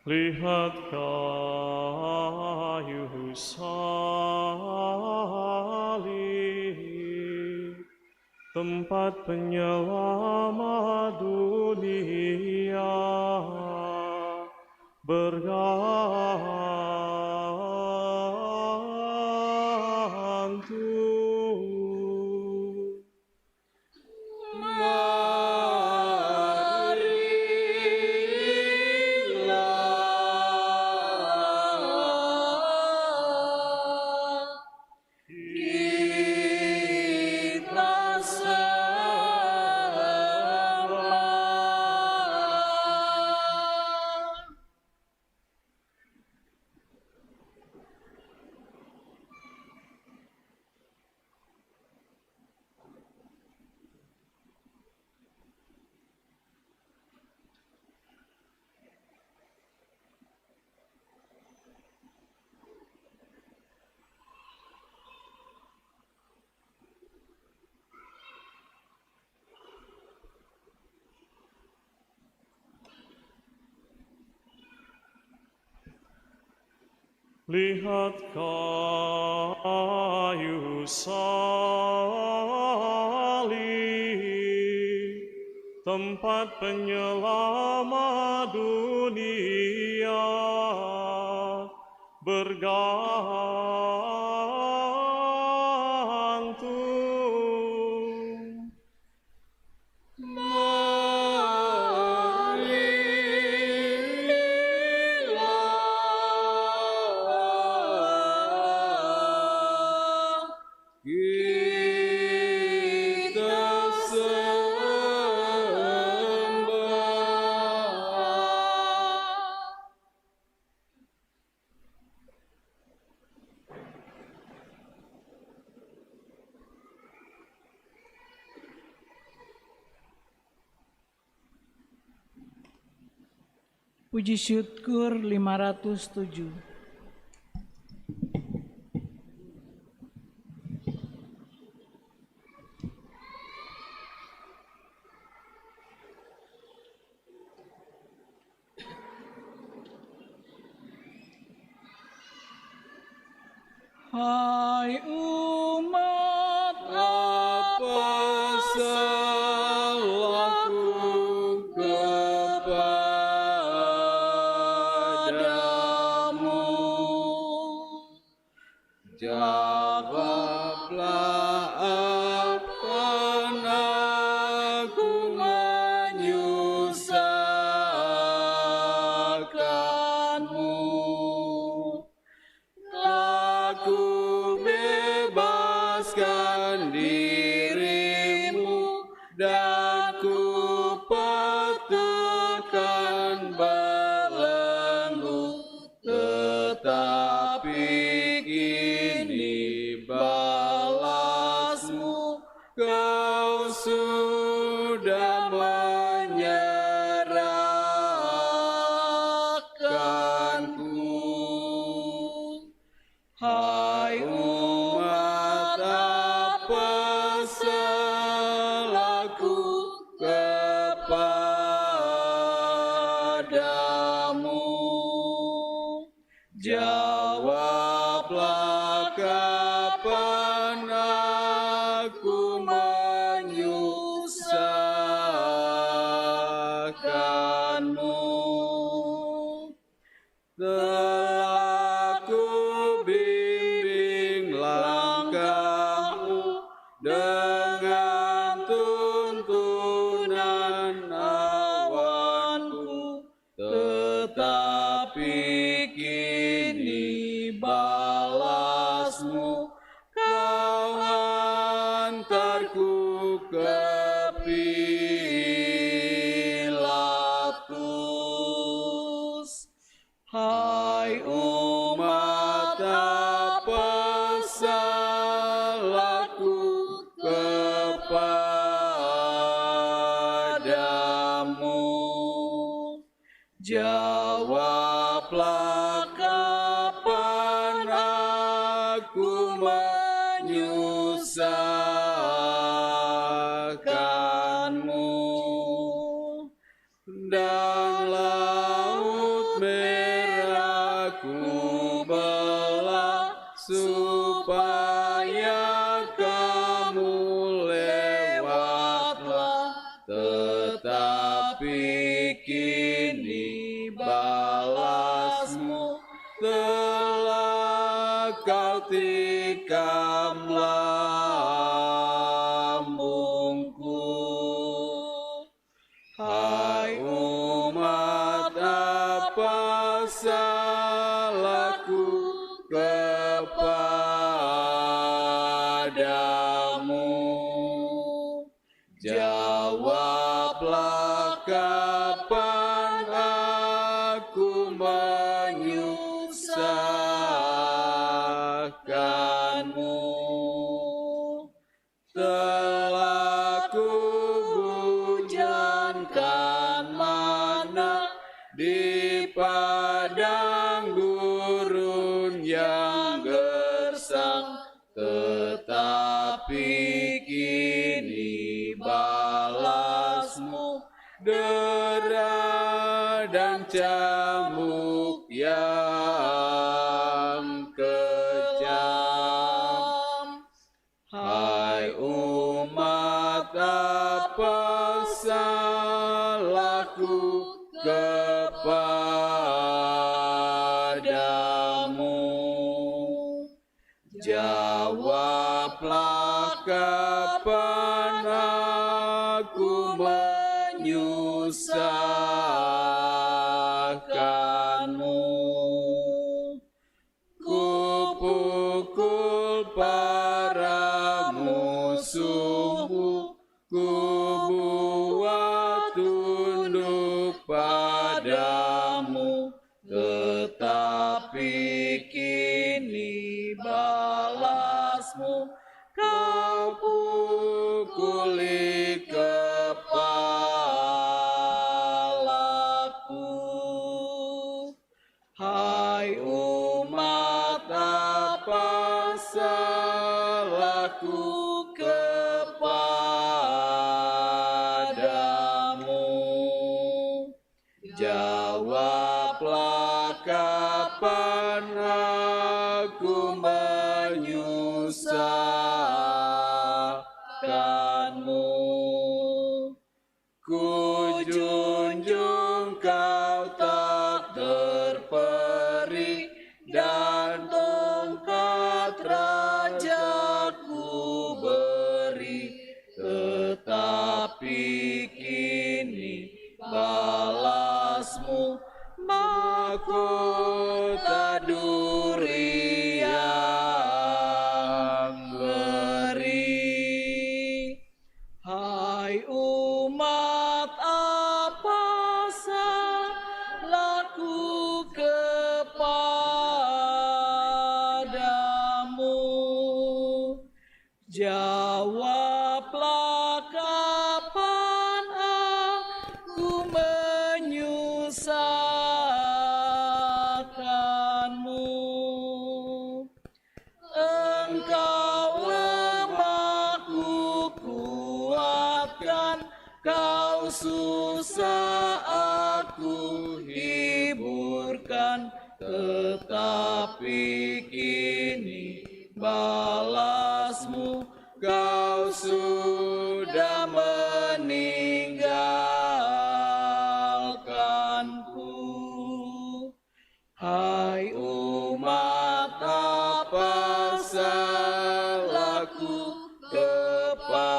Lihat kayu salib, tempat penyelamat dunia, bergantung. Lihat kayu salib, tempat penyelamat dunia, bergantung. Puji syukur 507. Hai umat, Apa salahku kepadamu? Jawablah, akan aku menyusahkanmu? Aku bebaskan dirimu dan ku patahkan belenggu, tetapi kini balasmu, kau sudah menyerah. Pilatus. Hai umat, apa salahku kepadamu? Jawablah kapan aku menyusahkanmu. Dan laut merah ku belah supaya kamu lewatlah, tetapi kini balasmu telah kau tikam lambungku. Hai umat, apa salahku kepadamu? Jawablah kapan aku menyusahkanmu. Telah kubujankan mana di padang gurun yang gersang, tetapi kini balasmu dera dan cambuk yang kejam. Hai umat, apa salahku kepadamu? Jawablah kapan aku menyusahkanmu. Kupukul para musuhmu, ku buat tunduk padamu, tetapi kini balasmu kau pukuli kepalaku. Hai umat, apa salahku kepadamu? Jawablah kapan aku menyusahkanmu. Ku junjung kau tak terperi, dan tongkat raja ku beri, tetapi kini balasmu mahkota duri yang ngeri. Hai umat, apa salahku kepadamu? Jawablah kapan aku menyusahkanmu. Engkau lemahku kuatkan, kau susah aku hiburkan, tetapi kini balasmu kau sudah meninggalkanku. Hai umat, apa salahku kepadamu?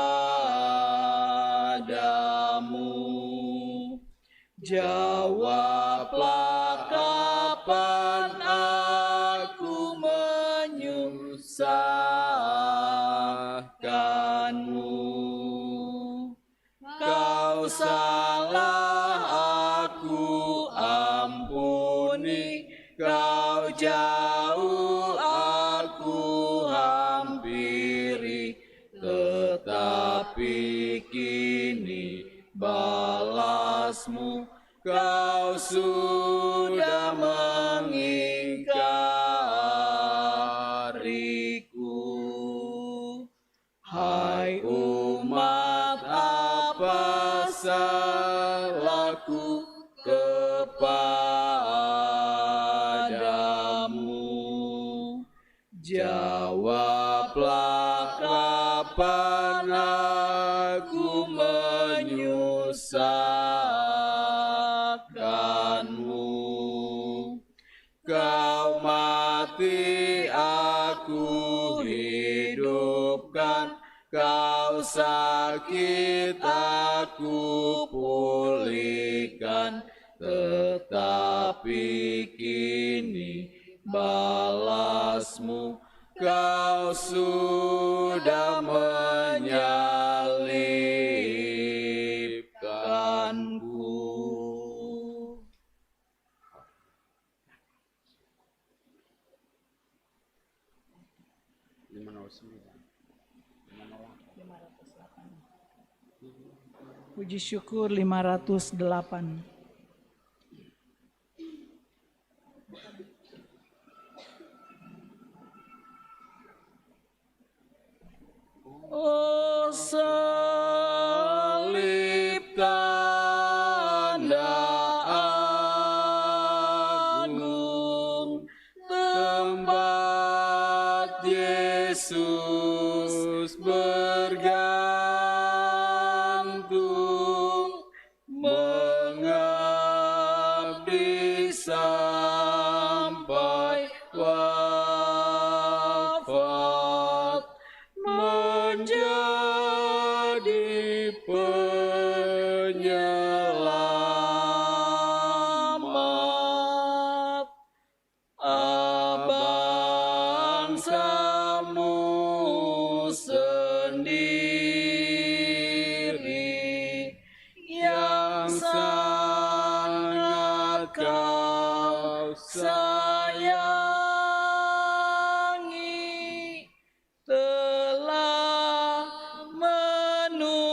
Jawablah kapan aku menyusahkanmu. salah aku ampuni, kau jauh aku hampiri, tetapi kini balasmu kau sudah mengingkariku. Hai umat, apa salahku kepadamu? Jawablah, kapan aku menyusahkanmu? Kau mati, aku hidupkan, kau sakit, aku pulihkan, tetapi kini balasmu kau sudah menyalibkanku. Puji syukur 508. Oh salib tanda agung, tempat Yesus bergantung, mengabdi sampai wafat, menjadi penyelamat. Bangsamu sendiri yang sangat kau sayangi, telah menuntut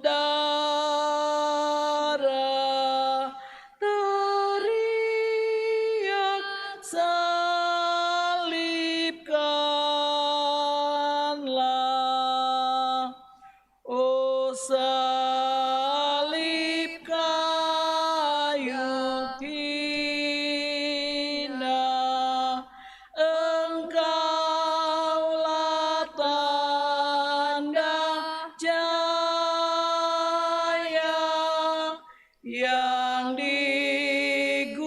darah, teriak salibkanlah. Oh salib kayu hina, Engkaulah tanda jaya yang digunakan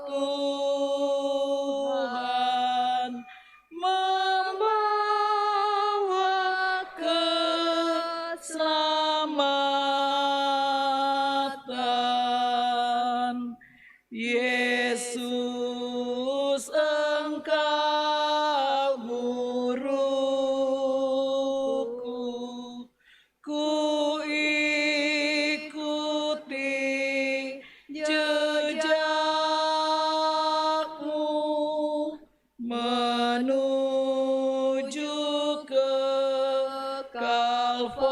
Tuhan membawa keselamatan. Yesus, Engkau guruku, ku ikuti jejakmu menuju ke Kalvari,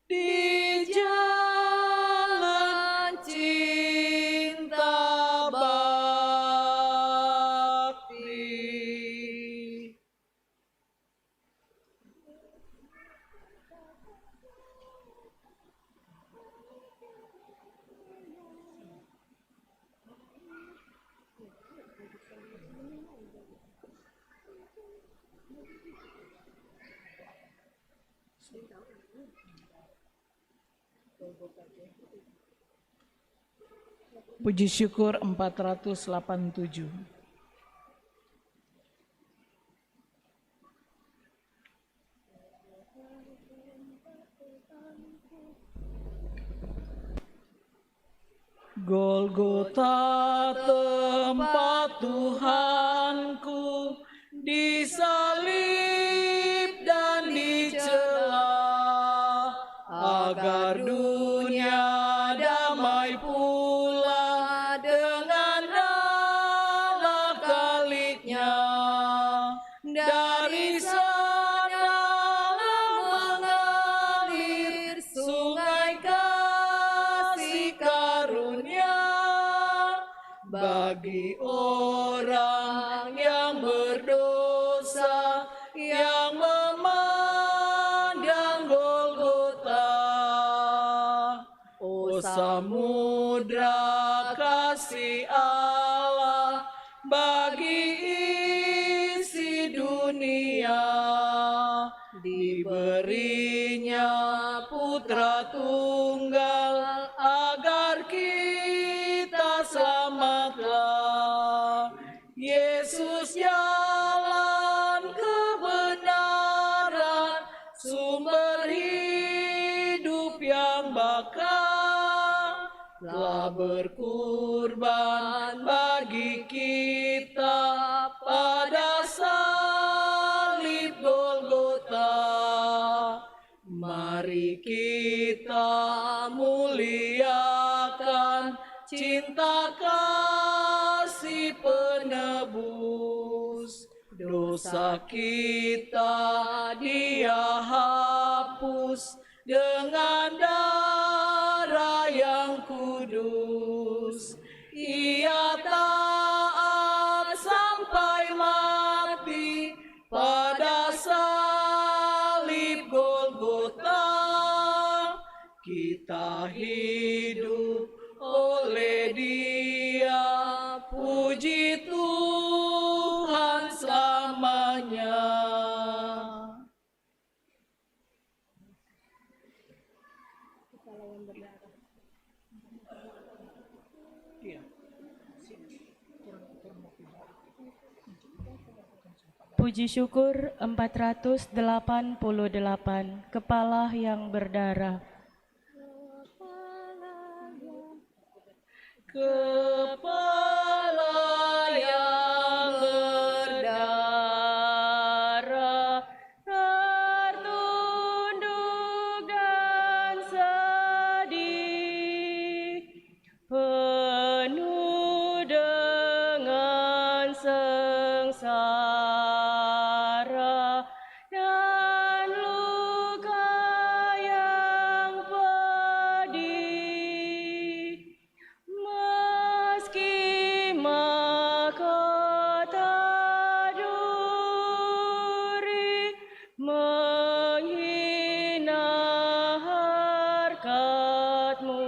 di jalan cinta bakti. Puji syukur 487. Golgota tempat Tuhanku disalib dan dicela, agar dunia damai pula dengan darah khalidnya. Dari sana mengalir sungai kasih karunia bagi orang yang berdosa yang memandang Golgota. O samudra kasih Allah bagi isi dunia, diberinya putra tunggal agar kita selamatlah. Yesus jalan kebenaran, sumber hidup yang bakal, telah berkorban bagi kita pada salib Golgota. Mari kita muliakan cinta kasih penebus. Dosa kita Dia hapus dengan darah yang kudus. Ia taat sampai mati pada salib Golgota. Kita hidup oleh Dia, puji Tuhan selamanya. Puji syukur 488, kepala yang berdarah. Kepala yang berdarah, tertunduk dan sedih, penuh dengan sengsara dan luka yang pedih. Meski mahkota duri menghina harkat-Mu,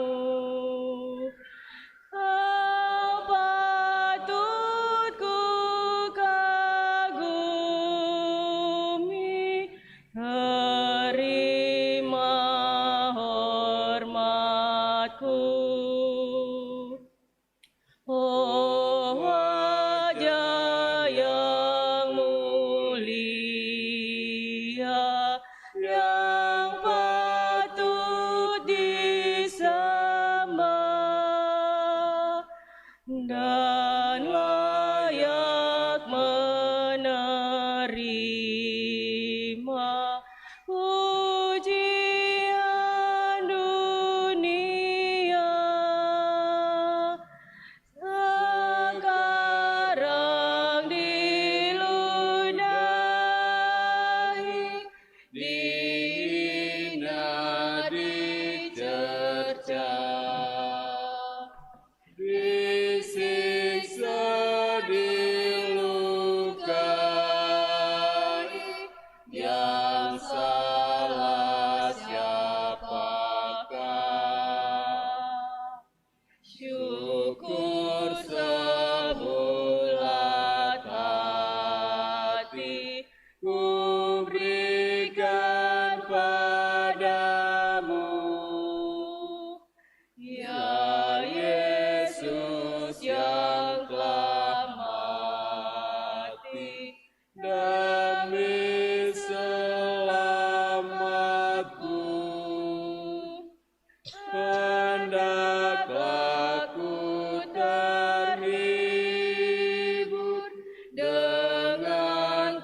Kau patut ku kagumi, terima hormat-Ku. Oh wajah yang mulia, yang patut disembah dan layak menerima pujian dunia. Sekarang diludahi, dihina, dicerca, disiksa, dilukai, yang salah siapakah? Syukur sebulat hati ku berikan padamu, ya Yesus yang telah mati demi selamatku. Hendaklah ku terhibur dengan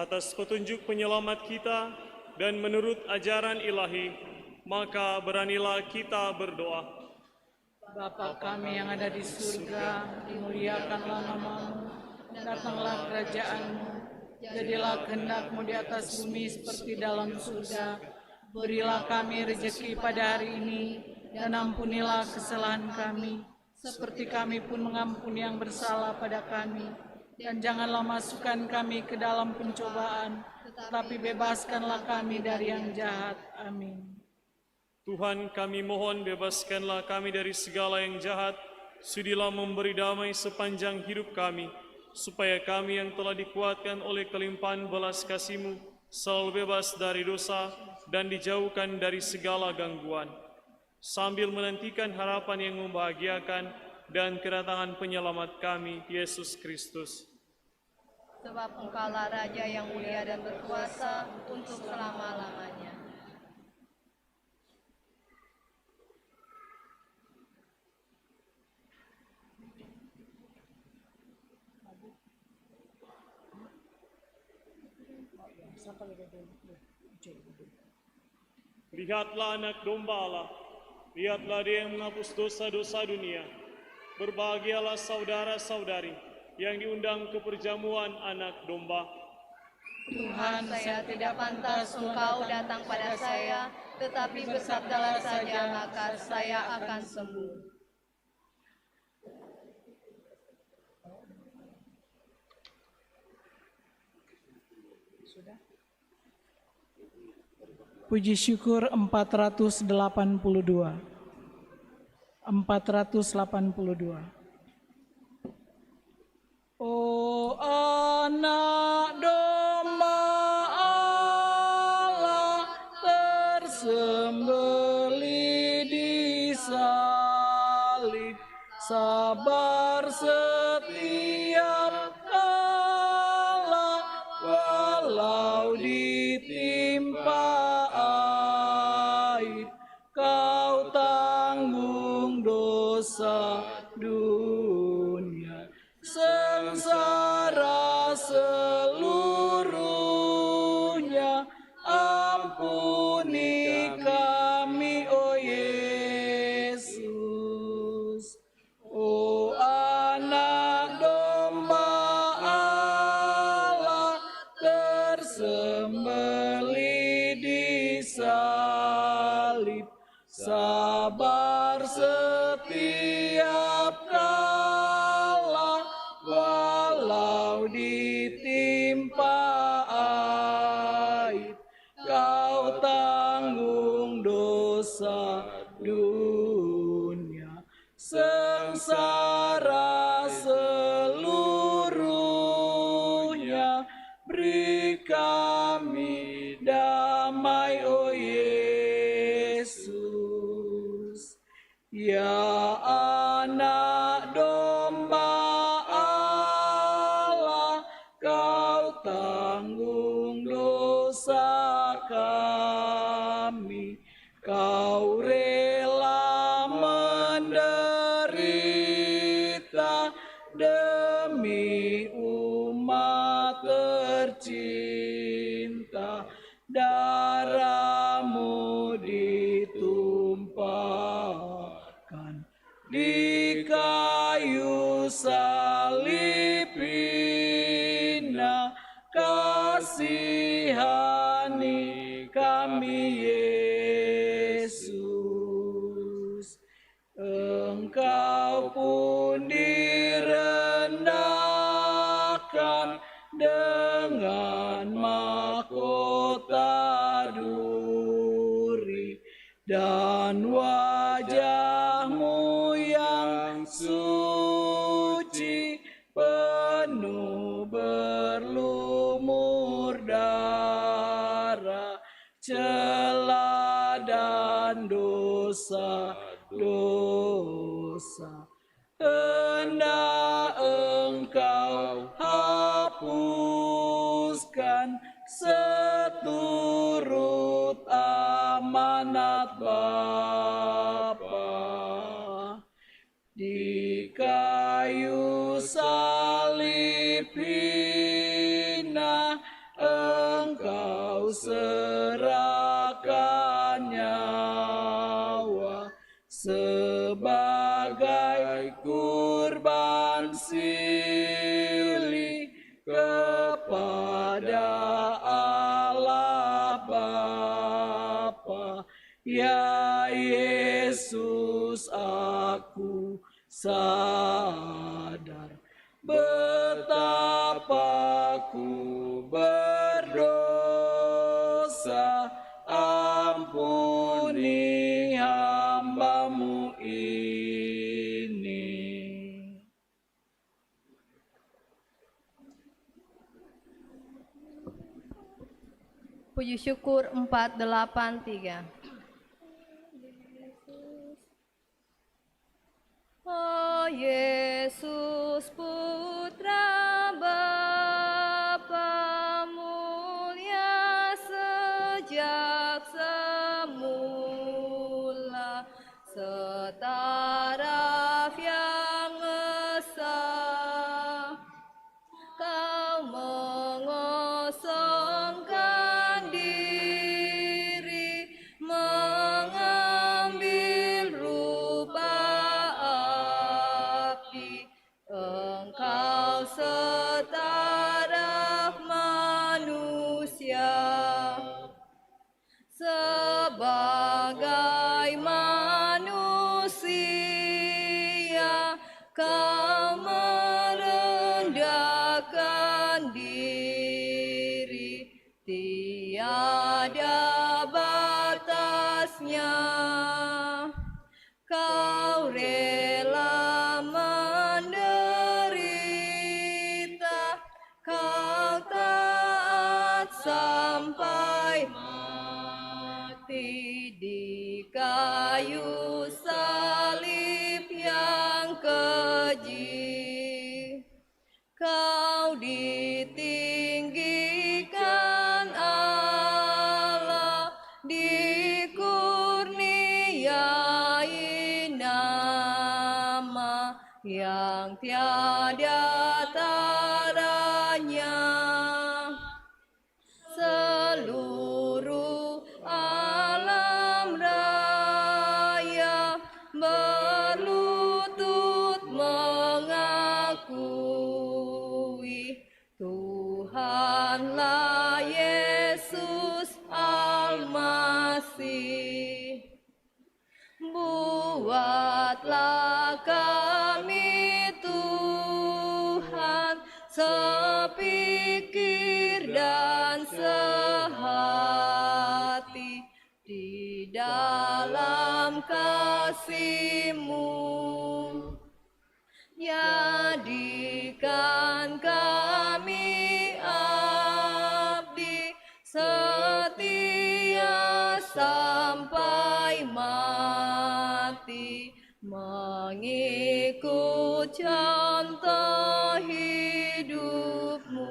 atas petunjuk penyelamat kita dan menurut ajaran ilahi, maka beranilah kita berdoa. Bapa kami yang ada di surga, dimuliakanlah namamu, datanglah kerajaanmu, jadilah kehendak-mu di atas bumi seperti dalam surga. Berilah kami rezeki pada hari ini, dan ampunilah kesalahan kami, seperti kami pun mengampuni yang bersalah pada kami. Dan janganlah masukkan kami ke dalam pencobaan, tetapi bebaskanlah kami dari yang jahat. Amin. Tuhan, kami mohon bebaskanlah kami dari segala yang jahat, sudilah memberi damai sepanjang hidup kami, supaya kami yang telah dikuatkan oleh kelimpahan belas kasih-Mu selalu bebas dari dosa dan dijauhkan dari segala gangguan, sambil menantikan harapan yang membahagiakan dan kedatangan penyelamat kami, Yesus Kristus. Sebab Engkaulah Raja yang mulia dan berkuasa untuk selama-lamanya. Lihatlah anak domba Allah, lihatlah dia yang menghapus dosa-dosa dunia. Berbahagialah saudara-saudari yang diundang ke perjamuan anak domba. Tuhan, saya tidak pantas Engkau datang pada saya, tetapi bersabdalah saja maka saya akan sembuh. Puji syukur 482. 482. Oh anak domba Allah tersembelih di salib, sabar setiap kala walau ditimpa aib, kau tanggung dosa dunia, sengsara seluruhnya. Ampuni kami, oh Yesus. Oh anak domba Allah tersembelih di salib, sabar setiap kala walau ditimpa aib, kau tanggung dosa dunia, sengsara seluruhnya. Beri kami damai, oh Yesus. Ya anak domba Allah, kau tanggung dosa kami, kau rela menderita demi umat tercinta. Darahmu ditumpahkan di kayu salib hina. Kasihani kami Yesus. Engkau pun direndahkan dengan mahkota duri, dan wajahmu yang suci penuh berlumur darah, celah dan dosa-dosa. Hendak Engkau hapuskan seturut amanat Bapa. Di kayu salib hina sebagai kurban silih kepada Allah Bapa. Ya Yesus, aku sadar betapa ku berdosa. Ampuni hamba-Mu ini. Puji syukur 483. Oh Yesus Putra Bapa mulia sejak semula, setaraf yang esa, Kau mengosongkan diri, mengambil rupa api. Engkau setaraf manusia, sebagai manusia Kau merendahkan diri, tiada batasnya. Kau rela menderita, Kau taat sampai mati di kayu salib yang keji. Kau ditinggikan Allah, dikurniai nama yang tiada taranya. Seluruh alam raya berlutut mengakui Tuhanlah Yesus Al-Masih. Buatlah kami Tuhan sepikir dan sehati di dalam kasih-Mu. Jadikan kami abdi setia sampai mati, mengikut contoh hidup-Mu.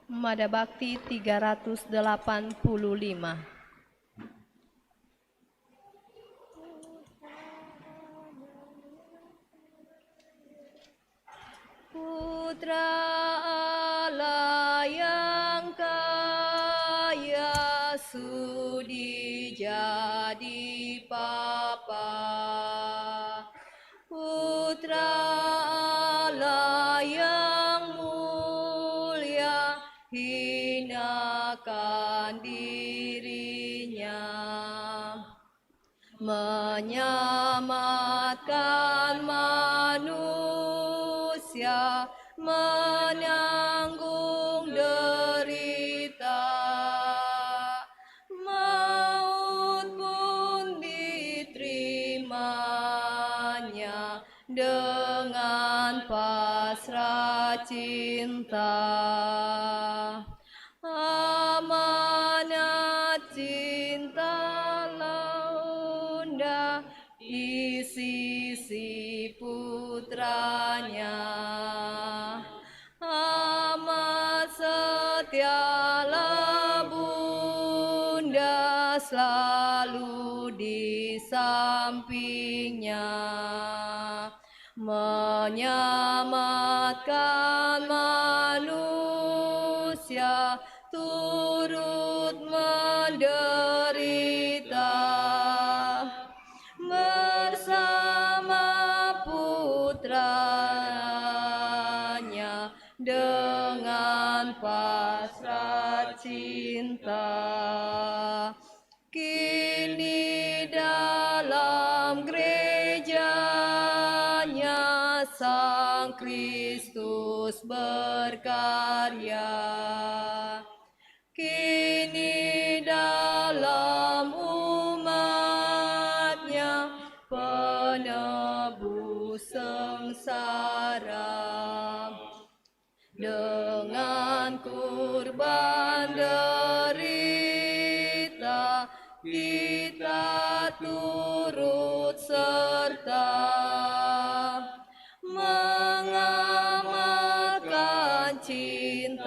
Mada Bakti 385. Putra Allah yang kaya sudi jadi Bapa, Putra Allah yang mulia hinakan dirinya, menyelamatkan manusia, menanggung derita. Maut pun diterimanya dengan pasrah cinta. Amanat cinta launda di sisi putranya. Amat setialah bunda selalu di sampingnya, menyelamatkan manusia turut menderita bersama putranya dengan pasrah cinta. Kini dalam gerejanya Sang Kristus berkarya. Kini dalam umatnya penebus sengsara. Dengan kurban derita kita turut serta mengamalkan cintanya,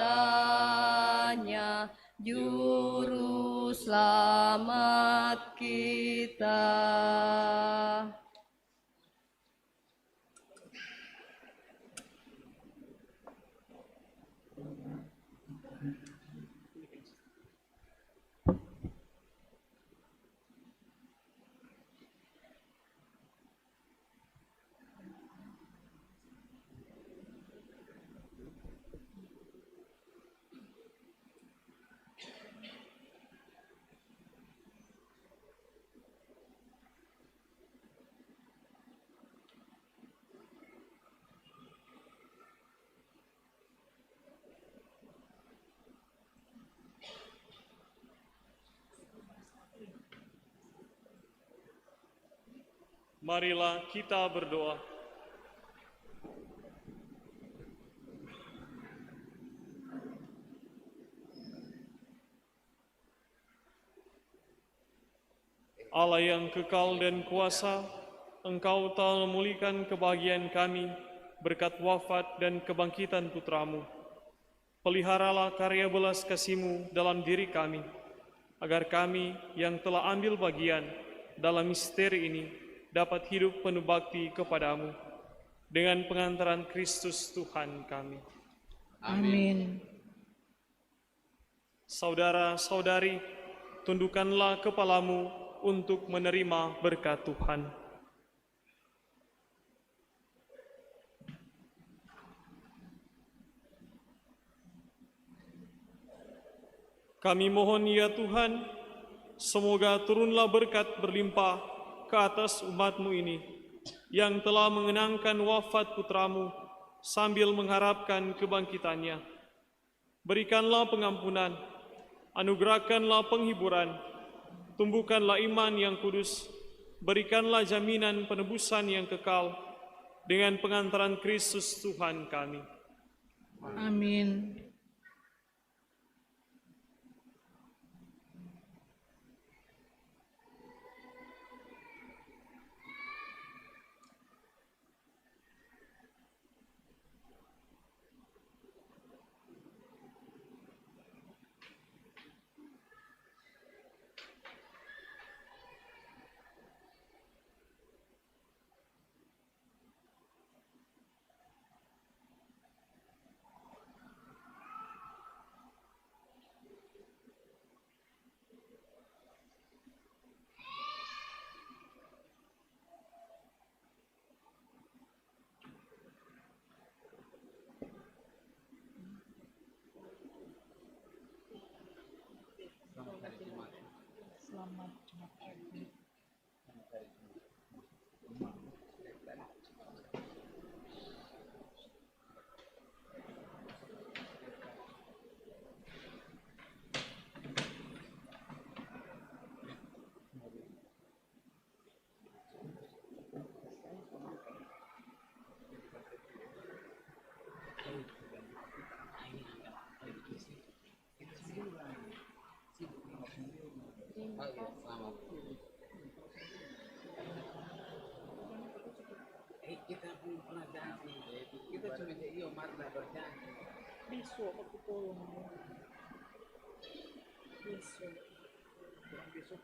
Juru Selamat kita. Marilah kita berdoa. Allah yang kekal dan kuasa, Engkau telah memulihkan kebahagiaan kami berkat wafat dan kebangkitan Putramu. Peliharalah karya belas kasih-Mu dalam diri kami, agar kami yang telah ambil bagian dalam misteri ini dapat hidup penuh bakti kepadamu dengan pengantaran Kristus Tuhan kami. Amin. Saudara-saudari, tundukkanlah kepalamu untuk menerima berkat Tuhan. Kami mohon ya Tuhan, semoga turunlah berkat berlimpah ke atas umat-Mu ini, yang telah mengenangkan wafat Putramu sambil mengharapkan kebangkitannya. Berikanlah pengampunan, anugerahkanlah penghiburan, tumbuhkanlah iman yang kudus, berikanlah jaminan penebusan yang kekal dengan pengantaran Kristus Tuhan kami. Amin. Bisu aku tolong. Bisu. Bisu.